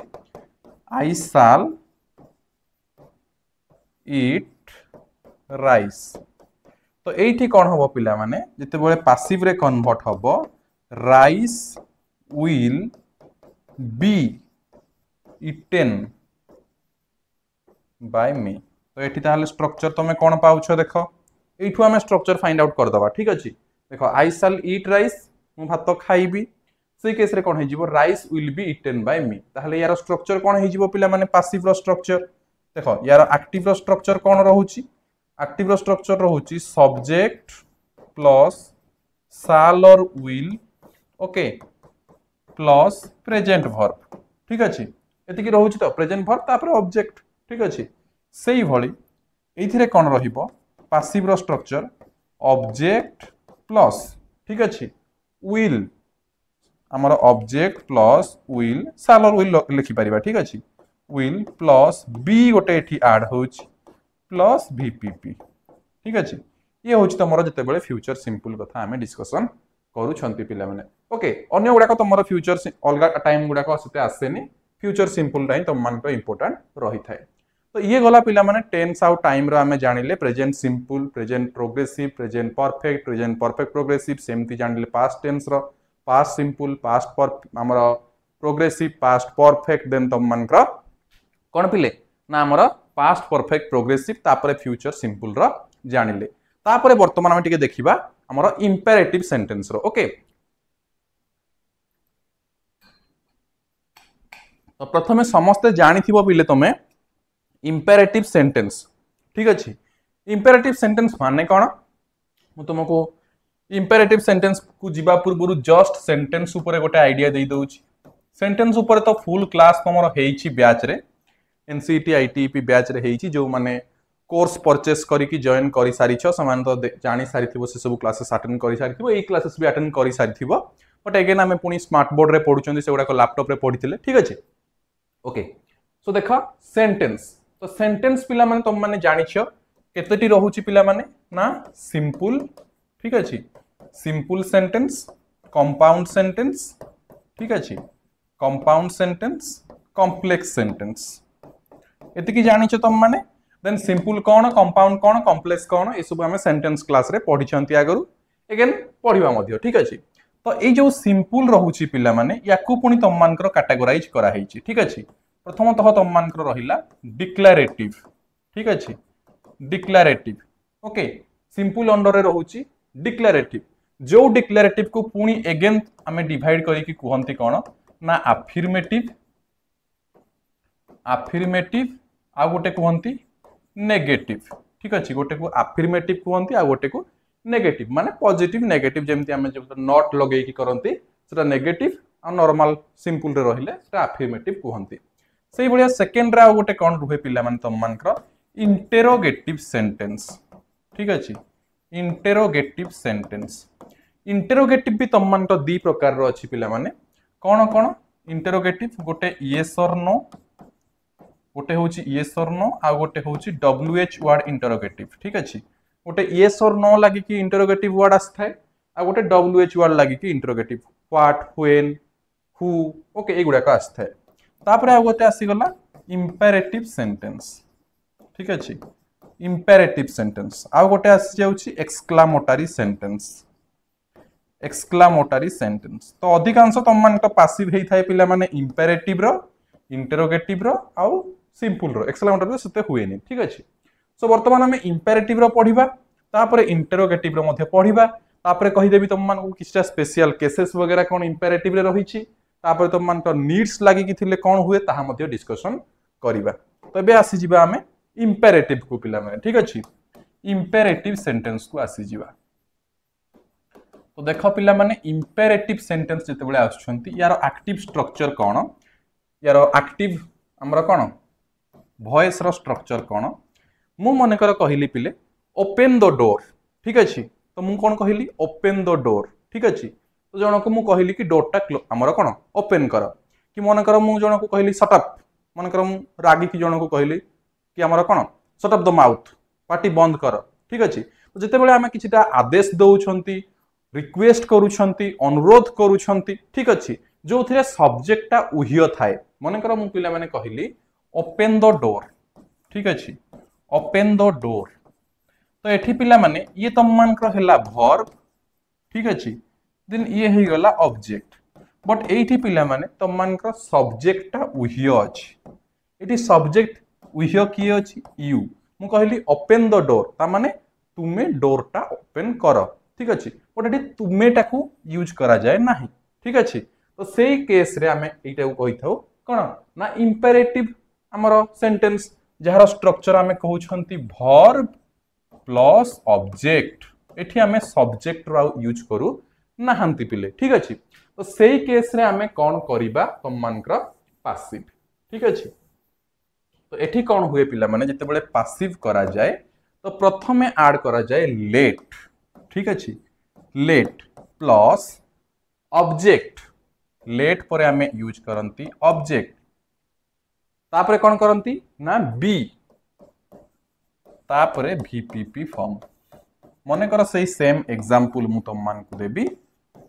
आई शैल ईट राइस तो एठी कोन हबो पिला माने जते बेले पासिव रे कन्वर्ट हबो rice will be eaten by me तो एठी ताले स्ट्रक्चर तमे कोन पाउछो देखो एठू आमे स्ट्रक्चर फाइंड आउट कर दबा ठीक अछि देखो आई शैल ईट राइस मु भात खाइबी से केस रे कोन हे जीवो rice will be eaten by me ताले यार स्ट्रक्चर कोन हे जीवो पिला माने पासिव रो स्ट्रक्चर देखो यार एक्टिव रो स्ट्रक्चर कोन रहउची एक्टिव रो स्ट्रक्चर रहउची सब्जेक्ट प्लस शैल और will okay plus present verb ठीक अछि एतिकी रहउची तो प्रेजेंट वर्ब तापर ऑब्जेक्ट ठीक अछि सेही भली एथिरे कोन रहिबो पासिव रो स्ट्रक्चर ऑब्जेक्ट प्लस ठीक अछि विल हमर ऑब्जेक्ट प्लस विल शैल और विल लिखि परिबा ठीक अछि विल प्लस बी गोटे एठी ऐड होउची प्लस वीपीपी ठीक अछि ये होउची तमरो जते बेले फ्यूचर सिंपल कथा हमें डिस्कशन करू छंती पिला माने ओके अन्य गुडा को तमरो फ्यूचर अलगा टाइम गुडा को सते आसेनी फ्यूचर सिंपल टाइम तम मान को इंपोर्टेंट रही थाए तो ये गला पिला माने टेंस आउ टाइम रो हमें जानिले present simple present progressive present perfect progressive सेमती जानिले पास्ट टेंस रो पास्ट सिंपल पास्ट पर हमर प्रोग्रेसिव पास्ट परफेक्ट देन तम मान को कोन पिले ना हमर पास्ट परफेक्ट प्रोग्रेसिव तापरे फ्यूचर सिंपल रो जानिले तापरे वर्तमान हम टिके देखिबा हमर इंपेरेटिव सेंटेंस रो ओके तो प्रथमे समस्त जानिथिबो बिले तमे इंपेरेटिव सेंटेंस ठीक अछि इंपेरेटिव सेंटेंस माने कोन मु तुमको इंपेरेटिव सेंटेंस को जिबा पूर्व जस्ट सेंटेंस ऊपर गोटे आइडिया दे दउची सेंटेंस ऊपर तो फुल क्लास तमरो हेइची बैच रे एनसीटी आईटीपी बैच रे हेइची जो माने कोर्स परचेस करी कि जॉइन करि सारी छ समान तो जानि सारी थिबो से सब क्लासेस अटेंड करि सारी थिबो ए क्लासेस भी अटेंड करि सारी थिबो बट अगेन हमें पुनी स्मार्ट बोर्ड रे पढुचंदी से गुडा को लैपटॉप रे पढिथिले ठीक अछि ओके सो देखा सेंटेंस तो सेंटेंस पिला माने तुम माने जानि छ केतेटी रहउची पिला माने ना सिंपल ठीक अछि सिंपल सेंटेंस कंपाउंड सेंटेंस ठीक अछि कंपाउंड सेंटेंस कॉम्प्लेक्स सेंटेंस एतिकी जानि छ तुम माने देन सिंपल कोन कंपाउंड कोन कॉम्प्लेक्स कोन ए सब हमें सेंटेंस क्लास रे पढि छंती आगरु अगेन पढिबा मध्य ठीक अछि तो ए जो सिंपल रहउची पिला माने याकू पुनी तुम मानकर कैटेगराइज करा हेची ठीक अछि प्रथमतः तुम मानकर रहिला डिक्लेरेटिव ठीक अछि डिक्लेरेटिव ओके सिंपल अंडर रे रहउची डिक्लेरेटिव जो डिक्लेरेटिव को पुनी अगेन हमें डिवाइड करी कि कुहंती कोन ना अफर्मेटिव आ गोटे कुहंती नेगेटिव ठीक अछि गोटे को अफर्मेटिव कुहंती आ गोटे को नेगेटिव माने पॉजिटिव नेगेटिव जेमती हमें जो नॉट लगेई कि करंती सेटा नेगेटिव आ नॉर्मल सिंपल रे रहिले सेटा अफर्मेटिव कुहंती सेही बलिया सेकंड रा गोटे कोन रुहे पिला माने तम मानकर इंटेरोगेटिव सेंटेंस ठीक अछि इंटेरोगेटिव सेंटेंस इंटेरोगेटिव भी तम मानकर दी प्रकार रो अछि पिला माने कोन कोन इंटेरोगेटिव गोटे यस और नो गोटे होची यस और नो आ गोटे होची डब्ल्यूएच वर्ड इंटेरोगेटिव ठीक अछि गोटे यस और नो लागि कि इंटेरोगेटिव वर्ड आस्थाय आ गोटे डब्ल्यूएच वर्ड लागि कि interrogative what when who okay ए गुडा का आस्थाय तापरे आ गोटे आसी गला इंपेरेटिव सेंटेंस ठीक अछि इंपेरेटिव सेंटेंस आ गोटे आसी जाउची एक्सक्लामेटरी सेंटेंस तो अधिकांश तम मान का पासिव हेई थाए पिला माने इंपेरेटिव रो इंटेरोगेटिव रो आ सिंपल रो एक्सक्लामेटरी रो सते हुएनी ठीक अछि सो वर्तमान हमें इंपेरेटिव रो पढिबा तापरे इंटेरोगेटिव रो मध्ये पढिबा तापरे कहि देबी तम मान को किछटा स्पेशल केसेस वगैरह कोन इंपेरेटिव रे रहिछि तापरे तम मान का नीड्स लागि कि थिले कोन हुए ताहा मध्ये डिस्कशन करिबा तो बे आसी जिबा हमें इंपेरेटिव को पिला माने ठीक अछि इंपेरेटिव सेंटेंस को आसी जिबा तो देखो पिला माने इंपेरेटिव सेंटेंस जते बेले आछुंती यार एक्टिव स्ट्रक्चर कोन यार एक्टिव हमरा कोन वॉइस रो स्ट्रक्चर कोन मु मनकर कहली पिले ओपन द डोर ठीक अच्छे तो मु कौन कहली ओपन द डोर ठीक अच्छे तो जन को मु कहली कि डोरटा आमर कौन ओपन कर कि मनकर मु जन को कहली सटअप मनकर मु रागी कि जन को कहली कि आमर कौन सटअप द माउथ पार्टी बंद कर ठीक अच्छे तो जिते बड़े आम किसी आदेश दौरान रिक्वेस्ट करुछंती अनुरोध करुछंती ठीक अच्छे जो थे सब्जेक्टा उह्य थाए मनकर मु पिला माने कहली ओपन द डोर ठीक अच्छे ओपन द डोर तो एठी पिला माने ये तुम मानकर हैला वर्ब ठीक अच्छे देन ये ही गला ऑब्जेक्ट बट एठी पिला माने तुम मानकर सब्जेक्टा उह्य अछि एठी सब्जेक्ट उह्य किए अछि यू मु कहली ओपन द डोर ता माने तुमे डोरटा ओपन कर ठीक अच्छे बट एठी तुमे टाकू यूज करा जाए नाही ठीक अच्छे तो सेई केस रे आमे एटा को कहि थाउ कोन ना इंपेरेटिव हमर सेंटेंस जहार स्ट्रक्चर आमे कहउछंती वर्ब प्लस ऑब्जेक्ट एठी आमे सब्जेक्ट रा यूज करू नाहंती पिले ठीक अच्छे तो सेई केस रे आमे कोन करिबा तुम मानकर पासिव ठीक अच्छे तो एठी कौन हुए पिला माने जिते बड़े पासिव करा जाए तो प्रथमे ऐड करा जाए लेट ठीक अच्छे लेट प्लस ऑब्जेक्ट लेट पर आमे यूज करंती ऑब्जेक्ट तापरे कौन करंती ना बी तापरे वीपीपी फॉर्म मने कर सही सेम एग्जांपल मु तुम मान को देबी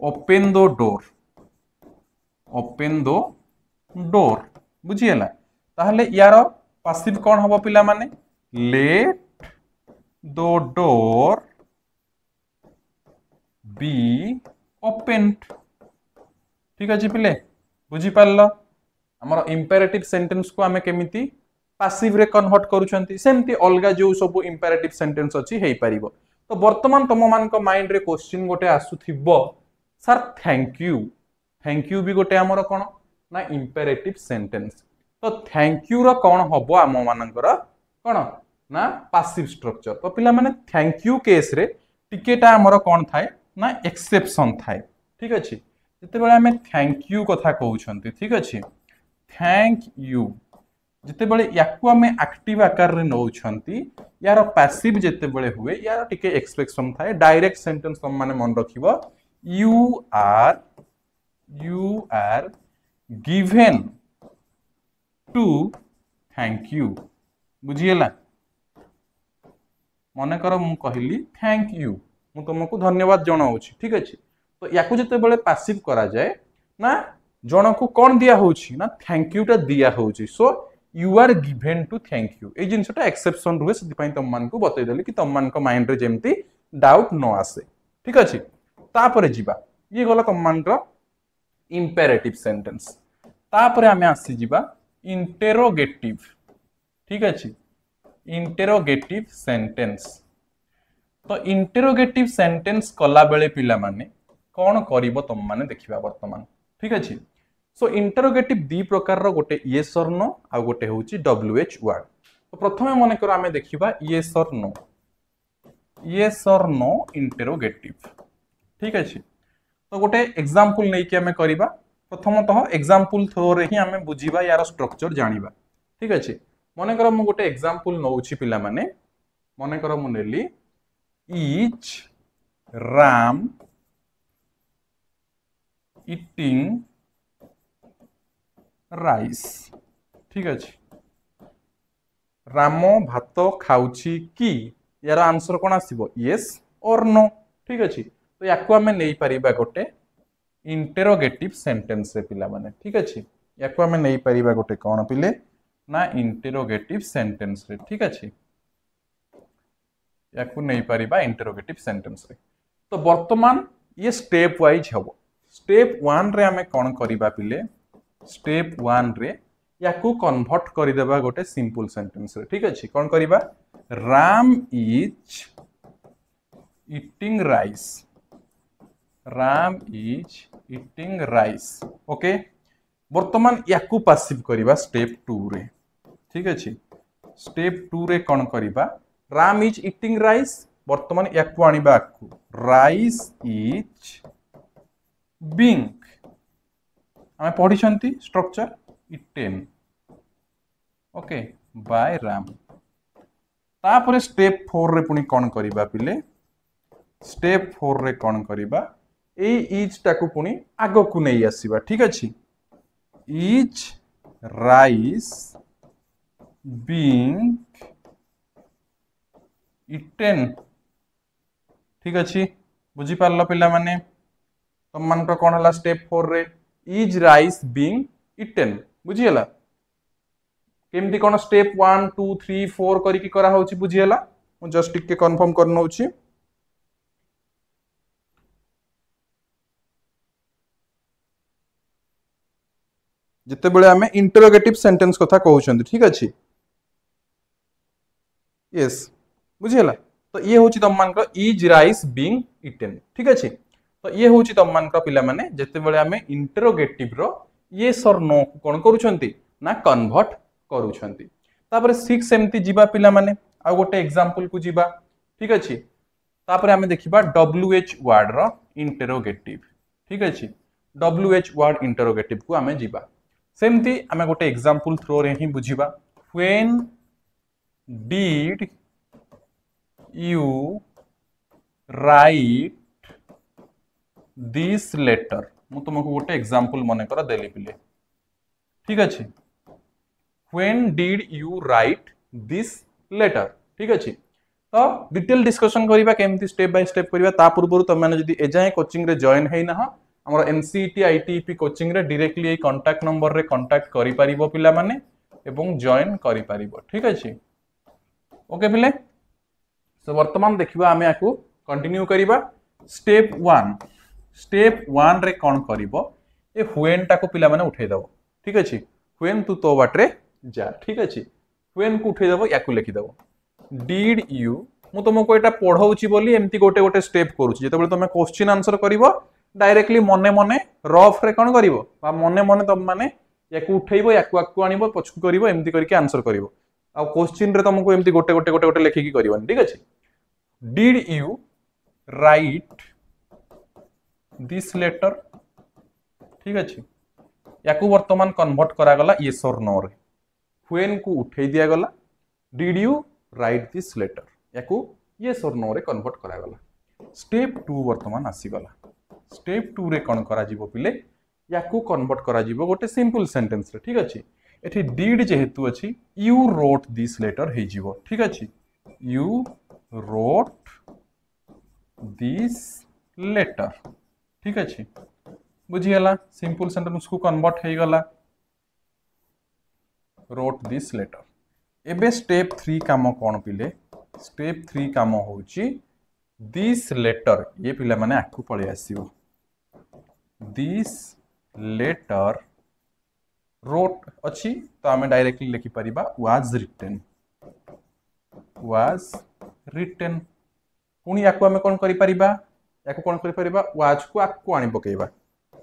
ओपन द डोर बुझिएला ताहले यार पासिव कौन हबो पिला माने let the door be open ठीक अछि पिले बुझी पारलो हमर इंपेरेटिव सेंटेंस को आमे केमिति पासिव रे कन्वर्ट करूछंती सेमती अलगा जो सब इंपेरेटिव सेंटेंस अछि हेई परिबो तो वर्तमान तुम मान को माइंड रे क्वेश्चन गोटे आसुथिबो सर थैंक यू भी गोटे हमर कोन ना इंपेरेटिव सेंटेंस तो थैंक यू रो कोन हबो आम मानकर कोन ना पासिव स्ट्रक्चर तो पिला माने थैंक यू केस रे टिकेटा हमर कोन थाए ना एक्सेप्शन थाए ठीक अछि जते बेले हमें थैंक यू कथा कहउछंती ठीक अछि थैंक यू जिते बेले याकू हमें एक्टिव आकार रे नउछंती यार पैसिव जिते बेले हुए यार टिके एक्सप्रेशन थाए डायरेक्ट सेंटेंस तुम माने मन रखिबो you are given to thank you बुझिएला मन कर मु कहली थैंक यू मु तुमको धन्यवाद जनाऊछि ठीक अछि तो याकू जिते बेले पैसिव करा जाए ना जन को कौन दिया होछि ना थैंक यू टा दिया होछि so you are given to thank you ए जिनसटा एक्सेप्शन रुए सेति पई तुम मान को बतै देली कि तुम मान को माइंड रे जेमती डाउट न आसे ठीक अछि तापरे जिबा ये गला तुम मान को इंपेरेटिव सेंटेंस तापरे हमें आसी जिबा इंटेरोगेटिव ठीक अछि इंटेरोगेटिव सेंटेंस तो इंटेरोगेटिव सेंटेंस कला बेले पिला माने कौन करिवो तुम माने देखिबा वर्तमान ठीक अछि सो इंटेरोगेटिव दी प्रकार रो गोटे येस और नो आ गोटे होची डब्ल्यूएच वर्ड तो प्रथमे माने कर आमे देखिबा येस और नो इंटेरोगेटिव ठीक अछि तो गोटे एग्जांपल नै कि आमे करिबा प्रथमतः एग्जांपल थ्रो रे ही आमे बुझिबा यार स्ट्रक्चर जानिबा ठीक अछि माने कर मु गोटे एग्जांपल नउछि पिला माने माने कर मु नेली इज राम eating राइस ठीक अच्छे राम भात खाउछि कि यार आंसर कौन आसीबो यस और नो ठीक अच्छे तो याकू आमे नै परिबा गोटे इंटेरोगेटिव सेंटेंस रे पिला माने ठीक अच्छे याकू आमे नै परिबा गोटे कोन पिले ना इंटेरोगेटिव सेंटेंस रे ठीक अच्छे याकू नै परिबा इंटेरोगेटिव सेंटेंस रे तो वर्तमान ये स्टेप वाइज हबो स्टेप 1 रे आमे कोन करिबा पिले स्टेप 1 रे याकू कन्वर्ट करि देबा गोटे सिंपल सेंटेंस रे ठीक अछि कोन करिबा Ram is eating rice okay वर्तमान याकू पासिव करिबा स्टेप 2 रे ठीक अछि स्टेप 2 रे कोन करिबा राम इज ईटिंग राइस वर्तमान याकू आनिबा आकू राइस इज बीइंग हमें पढ़ी structure eaten okay by Ram तापर स्टेप 4 रे पुनी कौन करिबा पिले स्टेप 4 रे कौन करिबा ए इज टाकू पुनी आगो को नहीं आसीबा ठीक अछि इज राइस बीइंग इटेन ठीक अछि बुझी पारलो पिला माने तुम मान को कौन हला स्टेप 4 रे इज राइस बीइंग इटेन बुझी हला केमती कौन स्टेप 1 2 3 4 करी की करा होची बुझी हला मु जस्ट टिक के कंफर्म कर नउची जिते बेले आमे इंटरोगेटिव सेंटेंस कथा कहउछंती ठीक अछि यस बुझी हला तो ये होची तुम मान को इज राइस बीइंग इटेन ठीक अछि तो ये होची तुम मान को पिला माने जते बेले आमे इंटरोगेटिव रो यस और नो कोन करूछंती ना कन्वर्ट करूछंती तापर 6 एमती जीवा पिला माने आ गोटे एग्जांपल को जीवा ठीक अछि तापर आमे देखिबा WH वर्ड रो इंटरोगेटिव ठीक अछि WH वर्ड इंटरोगेटिव को आमे जीवा सेमती आमे गोटे एग्जांपल थ्रो रे ही बुझीबा when did you write this letter मु तुमको गोटे एग्जांपल मने कर देली पिले ठीक अछि when did you write this letter ठीक अछि तो डिटेल डिस्कशन करिबा केमती स्टेप बाय स्टेप करिबा ता पूर्व तुम माने जदी एजाय कोचिंग रे जॉइन हेइ ना हमर एनसीईटी आईटीईपी कोचिंग रे डायरेक्टली ए कांटेक्ट नंबर रे कांटेक्ट करि परिबो पिला माने एवं जॉइन करि परिबो ठीक अछि ओके पिले सो वर्तमान देखिबा आमे आकू कंटिन्यू करिबा स्टेप 1 रे कोन करिवो ए व्हेन टाको पिला माने उठै दबो ठीक अछि व्हेन तू तो बाटरे जा ठीक अछि व्हेन को उठै दबो याकू लिखि दबो डिड यू मु तुमको एटा पढौची बोली एमती गोटे गोटे स्टेप करूची जेते बेले तुमे क्वेश्चन आंसर करिवो डायरेक्टली मने मने रफ रे कोन करिवो बा मने मने तुम माने याकू उठैबो याकू आकू आनिबो पछकू करिवो एमती करके आंसर करिवो आ क्वेश्चन रे तुमको एमती गोटे गोटे गोटे गोटे लिखि की करिवो ठीक अछि did you write this letter ठीक अछि याकू वर्तमान कन्वर्ट करा गला यस और नो रे व्हेन को उठै दिया गला did you write this letter याकू यस और नो रे कन्वर्ट करा गला स्टेप 2 वर्तमान आसी गला स्टेप 2 रे कोन करा जीवो पिले याकू कन्वर्ट करा जीवो गोटे सिंपल सेंटेंस रे ठीक अछि एठी डिड जेहेतु अछि यू रोट दिस लेटर हे जीवो ठीक अछि यू रोट दिस लेटर ठीक अछि बुझी गला सिंपल सेंटेंस को कन्वर्ट हे गला रोट दिस लेटर एबे स्टेप 3 काम कोन पिले स्टेप 3 काम होची दिस लेटर ये पिला माने आकू पळे आसीबो दिस लेटर रोट अछि तो आमे डायरेक्टली लिखि परिबा वाज रिटन पुनी याकू आमे कोन करि परिबा याकू कोन करि परिबा वाज को आकू आनी पकेबा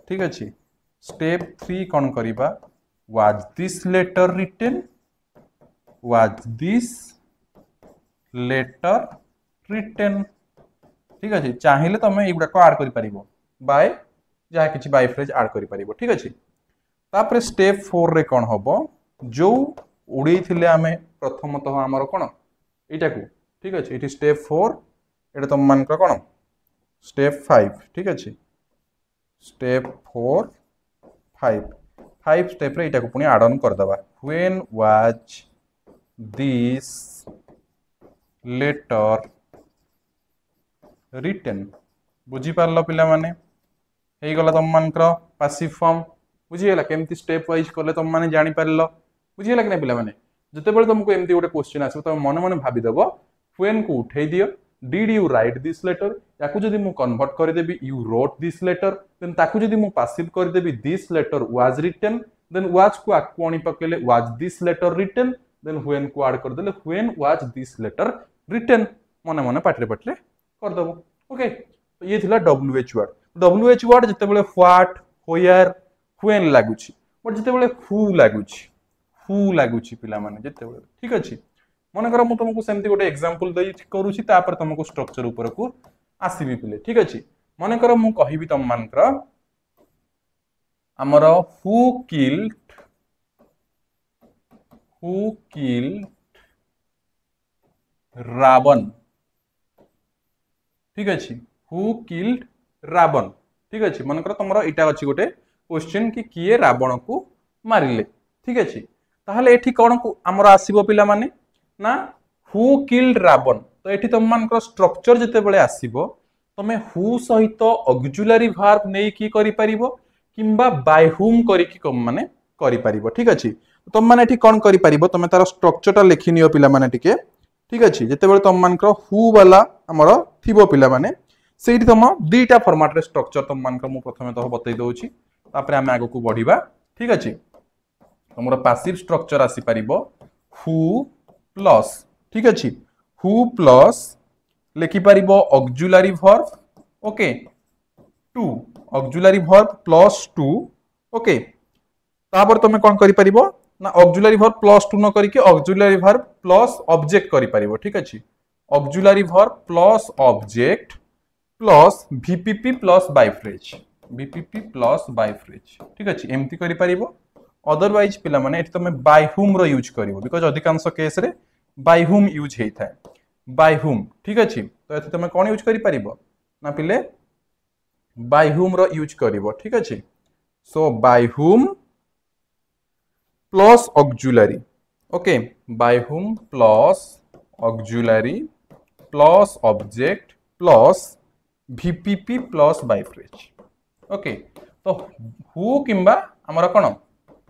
ठीक अछि स्टेप 3 कोन करिबा was this letter written was this letter written ठीक अछि चाहिले तमे एगुडा को ऐड करि परिबो बाय जा किछि बाय फ्रेज ऐड करि परिबो ठीक अछि तापर स्टेप 4 रे कोन होबो जो उडै थिले आमे प्रथमतः हमर कोन एटा को ठीक अछि इति स्टेप 4 एटा तम मान को कोन स्टेप 5 ठीक अछि स्टेप 4 5 स्टेप रे एटा को पुनी ऐड ऑन कर दबा when was this letter written बुझी पारलो पिला माने हेई गला तम मानकर पासिव फॉर्म बुझी गेला केमती स्टेप वाइज करले तम माने जानि पारलो बुझी गेला कि नै पिला माने जते बेले तुमको एमती गोटे क्वेश्चन आसो तम मन मन भाबी दबो व्हेन को उठै दियो did you write this letter याकू जदी मु कन्वर्ट कर देबी you wrote this letter then ताकू जदी मु पासिव कर देबी this letter was written then was को आकू आनी पकेले was this letter written then when को ऐड कर देले when was this letter written मन मन पाटरे पाटरे कर दबो ओके तो ये थिला WH वर्ड जते बेले व्हाट वेयर व्हेन लागुची बट जते बेले हु लागुची पिला माने जते बेले ठीक अछि मन कर मु तुमको सेमती गोटे एग्जांपल दई करूची तापर तुमको स्ट्रक्चर ऊपर को आसीबी पिले ठीक अछि मन कर मु कहिबी तम मान कर हमर हु किल्ड रावण ठीक अच्छे हु किल्ड रावण ठीक अच्छे मनकर तुम यहाँ अच्छी गोटे क्वेश्चन कि किए रावण को मारिले ठीक अच्छे ताहले एठी कौन आमर आसीबो पिला माने ना हु किल्ड रावण तो एठी तुम मानकर स्ट्रक्चर जेते बेले आसीबो तमे हु सहित ऑक्सिलरी वर्ब नै की करि परिबो किंबा बाय हुम करि की माने करि परिबो ठीक अछि तुम माने एठी कोन करि परिबो तमे तार स्ट्रक्चर ता लिखि नियो पिला माने टिके ठीक अछि जेते बेले तुम मानकर हु वाला हमर थिबो पिला माने सेठी तुम दुईटा फॉर्मेट रे स्ट्रक्चर तुम मानकर मु प्रथमे तो बतै दउछि तापरे हम आगो को बढ़िबा ठीक अछि तुमरो पैसिव स्ट्रक्चर आसी परिबो हु प्लस ठीक अछि हु प्लस लिखि परिबो auxiliary verb okay to auxiliary verb plus to okay तापर तुम कौन करि परिबो ना ऑक्सिलरी वर्ब प्लस टू न करिके ऑक्सिलरी वर्ब प्लस ऑब्जेक्ट करि परिबो ठीक अछि auxiliary verb plus object plus VPP plus by phrase VPP plus by phrase ठीक अछि एम्ति करि परिबो अदरवाइज पिला माने एठी तुम बाय हुम रो यूज करिवो बिकॉज़ अधिकांश केस रे बाय हुम यूज हेइ थाए बाय हुम ठीक अछि तो एठी तुम कोन यूज करि परिबो ना पिले बाय हुम रो यूज करिवो ठीक अछि so by whom plus auxiliary okay by whom plus auxiliary plus object plus VPP plus by phrase okay तो हु किंबा हमर कोन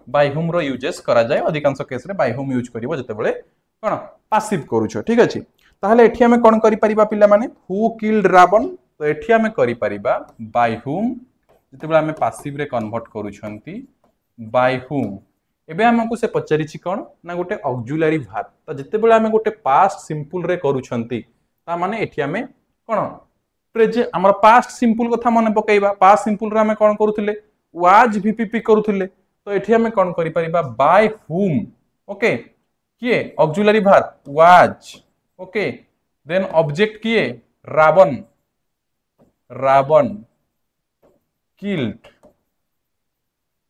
बाय हुम रो यूजेस करा जाय अधिकांश केस रे बाय हुम यूज करिवो जते बेले कोन पैसिव करूछो ठीक अछि ताहले एठी हमें कोन करि परिबा पिला माने हु किल्ड रावण तो एठी हमें करि परिबा बाय हुम जते बेले हमें पैसिव रे कन्वर्ट करूछंती बाय हुम एबे हमकु से पचारिछि कोन ना गोटे ऑक्सिलरी वर्ब तो जते बेले हमें गोटे पास्ट सिंपल रे करूछंती ता माने एठी हमें कोन प्रेजेंट हमर पास्ट सिंपल कथा मन पकेइबा पास्ट सिंपल रे हमें कोन करूथिले वाज वीपीपी करूथिले तो एठी हमें कोन करि परिबा बाय हुम ओके किए auxiliary verb was okay then object किए रावण रावण किल्ड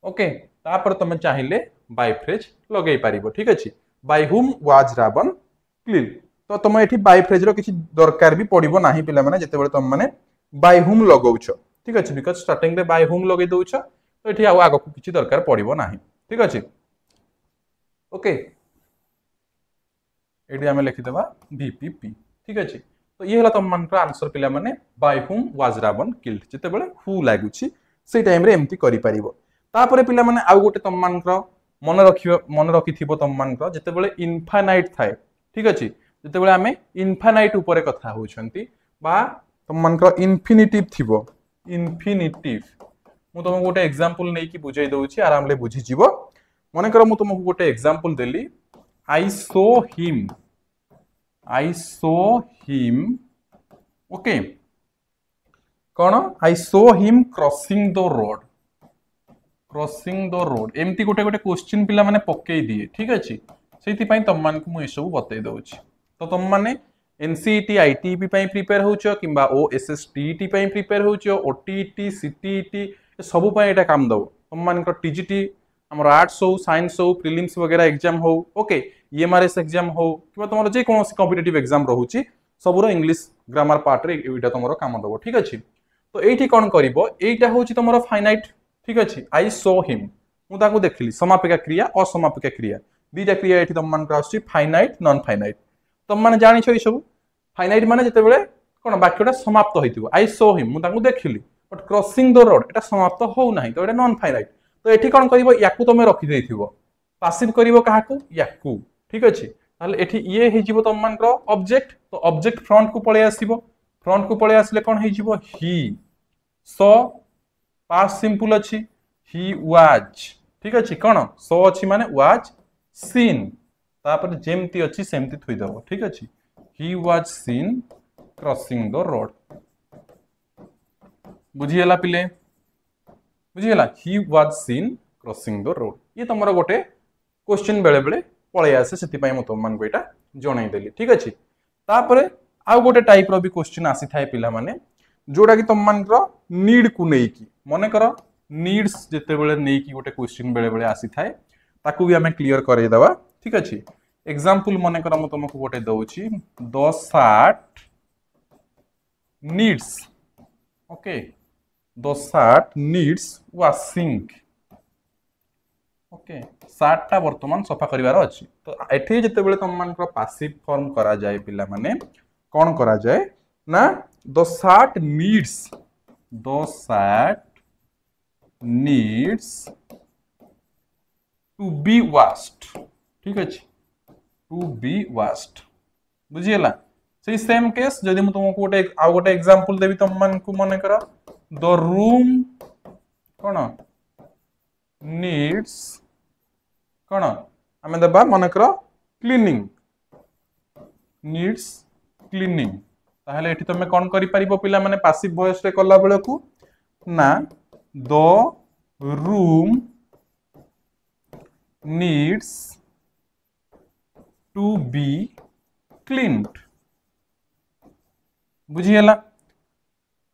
ओके तापर तुम चाहिले बाय फ्रेज लगेई पारिबो ठीक अछि by whom was Ravan killed तो तुम एठी बाय फ्रेज रो किछि दरकार भी पड़िबो नाही पिला माने जते बेले तुम माने बाय हुम लगौछ ठीक अछि बिकॉज़ स्टार्टिंग रे बाय हुम लगै दउछ तो एठी आगो किछि दरकार पड़िबो नाही ठीक अछि ओके एडी हमें लिखि देबा वीपीपी ठीक अछि तो ये हला तुम मानकर आंसर पिला माने by whom was Ravan killed जते बेले हु लागुछि सेई टाइम रे एम्ति करि परिबो तापरे पिला माने आउ गोटे तुम मानकर मन रखिथिबो तुम मानकर जते बेले इनफाइनाइट थाए ठीक अछि जते बेले हमें इनफाइनाइट ऊपर कथा होउछंती बा तुम मानकर इन्फिनिटिव थिबो इन्फिनिटिव मु तुमको गोटे एग्जांपल नै कि बुझाई दउछि आराम ले बुझि जिवो मन कर मु तुमको गोटे example Delhi I saw him okay cone I saw him crossing the road एमती गोटे गोटे क्वेश्चन पिला माने पक्के दिए ठीक अछि सेति पई तम मान को मु ए सब बतै दउछि तो तम माने एनसीईटी आईटीबी पई प्रिपेयर होउछो किंबा ओएसएसटीटी पई प्रिपेयर होउछो ओटीटी सीटीटी सब पई एटा काम दबो तम मान को टीजीटी हमर आर्ट्स हो साइंस हो प्रीलिम्स वगैरह एग्जाम हो ओके ईएमआरएस एग्जाम हो किबा तमरो जे कोनोसी कॉम्पिटिटिव एग्जाम रहउछि सबरो इंग्लिश ग्रामर पार्ट रे एटा तमरो काम दबो ठीक अछि तो एठी कोन करिवो एटा होउछि तमरो फाइनाइट ठीक अछि आई सो हिम मु ताको देखली समापिका क्रिया असमापिका क्रिया दुईटा क्रिया एठी तम मान आछि फाइनाइट नॉन फाइनाइट तम माने जानि छ ई सब फाइनाइट माने जते बेले कोन वाक्यटा समाप्त होइतिबो आई सो हिम मु ताको देखली बट क्रॉसिंग द रोड एटा समाप्त हो नाही तो एटा नॉन फाइनाइट तो एठी कोन करिवो याकू तमे रखि देथिबो पैसिव करिवो काहाकू याकू ठीक अछि ताले एठी ये हे जिवो तम मान ऑब्जेक्ट तो ऑब्जेक्ट फ्रंट को पळे आसिले कोन हे जिवो ही सो पास्ट सिंपल अछि ही वाज ठीक अछि कोन सो अछि माने वाज सीन तापर जेमती अछि सेमती थुई दबो ठीक अछि he was seen crossing the road बुझियला पिले बुझियला he was seen crossing the road ये तमरो गोटे क्वेश्चन बेले बेले पळे आसे सेति पई म तुम मान को एटा जणाई देली ठीक अछि तापरे आ गोटे टाइप रो भी क्वेश्चन आसी थाए पिला माने जोडा कि तुम मान को नीड को नै कि मने करो नीड्स जते बेले नै कि गोटे क्वेश्चन बेले बेले आसी थाए ताकू भी हमें क्लियर करे दवा ठीक अछि एग्जांपल मन कर मैं तुमको गोटे दउची the shirt needs okay the shirt needs washing okay shirt टा वर्तमान सफा करिवार अछि तो एठी जते बेले तुम मानकर पासिव फॉर्म करा जाए पिला माने कोन करा जाए ना the shirt needs to be washed ठीक अछि टू बी वाश्ड बुझियला से सेम केस जदि मु तुमको गोटे आ गोटे एग्जांपल देबी तुम मन को मन करा द रूम कोन नीड्स कोन आमे देबा मन करा क्लीनिंग नीड्स क्लीनिंग ताहले एठी तमे कोन करि परिबो पिला माने पासिव वॉइस रे कला बेले को ना the room needs to be cleaned बुझीला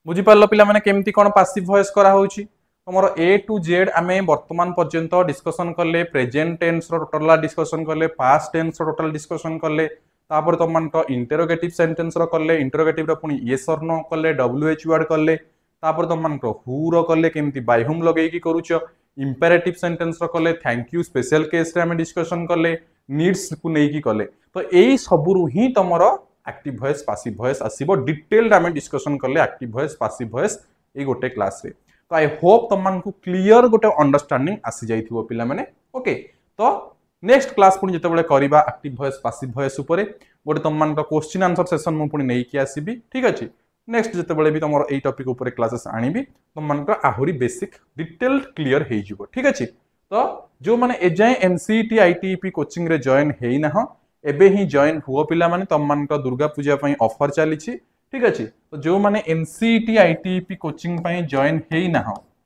बुझी पारलो पिला माने केमती कोन पासिव वॉइस करा होउची तमरो ए टू जेड आमे वर्तमान पर्यंत डिस्कशन करले प्रेजेंट टेंस रो टोटल डिस्कशन करले पास्ट टेंस रो टोटल डिस्कशन करले तापर तुम मान इंटरोगेटिव सेंटेंस रो करले इंटरोगेटिव रो पुनी यस और नो करले डब्ल्यूएच वर्ड करले तापर तुम मान हु रो करले केमती बाय हुम लगेई की करूछ इंपेरेटिव सेंटेंस रो करले थैंक यू स्पेशल केस रे हमें डिस्कशन करले नीड्स को नै की करले तो एई सबुरु ही तमरो एक्टिव वॉइस पासिव वॉइस आसीबो डिटेल्ड हमें डिस्कशन करले एक्टिव वॉइस पासिव वॉइस ए गोटे क्लास रे तो आई होप तुम मान को क्लियर गोटे अंडरस्टैंडिंग आसी जाइथिबो पिला माने ओके तो नेक्स्ट क्लास पुनी जते बेले करिबा एक्टिव वॉइस पासिव वॉइस ऊपर गोटे तुम मान क्वेश्चन आंसर सेशन मु पुनी नै की आसीबी ठीक अछि नेक्स्ट जते बेले भी तुमरो एई टॉपिक ऊपर क्लासेस आनिबी तुम मान को आहुरी बेसिक डिटेल्ड क्लियर हे जिवो ठीक अछि तो जो माने एजाय एनसीईटी आईटीईपी कोचिंग रे जॉइन हेई ना एबे ही जॉइन हुओ पिला माने तुम मान को दुर्गा पूजा पई ऑफर चली छी ठीक अछि तो जो माने एनसीईटी आईटीईपी कोचिंग पई जॉइन हेई ना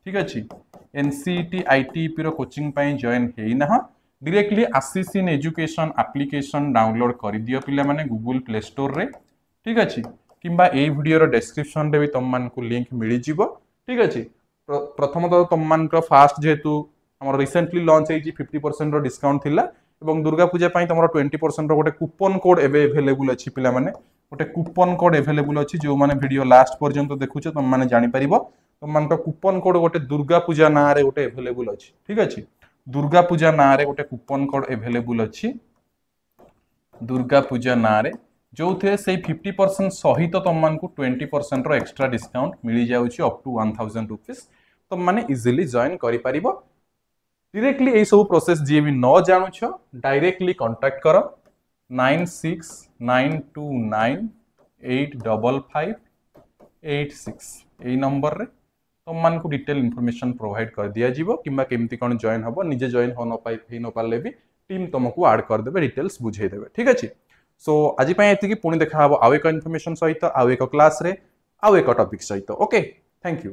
ठीक अछि एनसीईटी आईटीईपी रो कोचिंग पई जॉइन हेई ना डायरेक्टली आसीसी इन एजुकेशन एप्लिकेशन डाउनलोड कर दियो पिला माने गूगल प्ले स्टोर रे ठीक अछि किंबा ए वीडियो रो डिस्क्रिप्शन रे भी तुम मान को लिंक मिली जिवो ठीक अछि प्रथम तो तुम मान को फास्ट जेतु हमर रिसेंटली लॉन्च हेई 50% रो डिस्काउंट थिला एवं दुर्गा पूजा पई तमरो 20% रो गोटे कूपन कोड एबे अवेलेबल अछि पिला माने गोटे कूपन कोड अवेलेबल अछि जो माने वीडियो लास्ट पर्यंत देखुछ तुम माने जानि परिबो तुम मान को कूपन कोड गोटे दुर्गा पूजा ना रे गोटे अवेलेबल अछि ठीक अछि दुर्गा पूजा ना रे गोटे कूपन कोड अवेलेबल अछि दुर्गा पूजा ना रे जो थे से 50% सहित तुम मान को 20% रो एक्स्ट्रा डिस्काउंट मिली जाउछि अप टू 1000 रुपीस तुम माने इजीली जॉइन करि परिबो डायरेक्टली ए सब प्रोसेस जे भी न जानु छ डायरेक्टली कांटेक्ट करो 9692985586 ए नंबर रे तुम मान को डिटेल इंफॉर्मेशन प्रोवाइड कर दिया जीवो किंबा केमती कोन जॉइन हबो निजे जॉइन हो न पाई हे न पाले भी टीम तुमको ऐड कर देबे डिटेल्स बुझे देबे ठीक अछि सो आज पई एति की पुणी देखा हबो आउ एक इन्फॉर्मेशन सहित आउ एक क्लास रे आउ एक टॉपिक सहित ओके थैंक यू।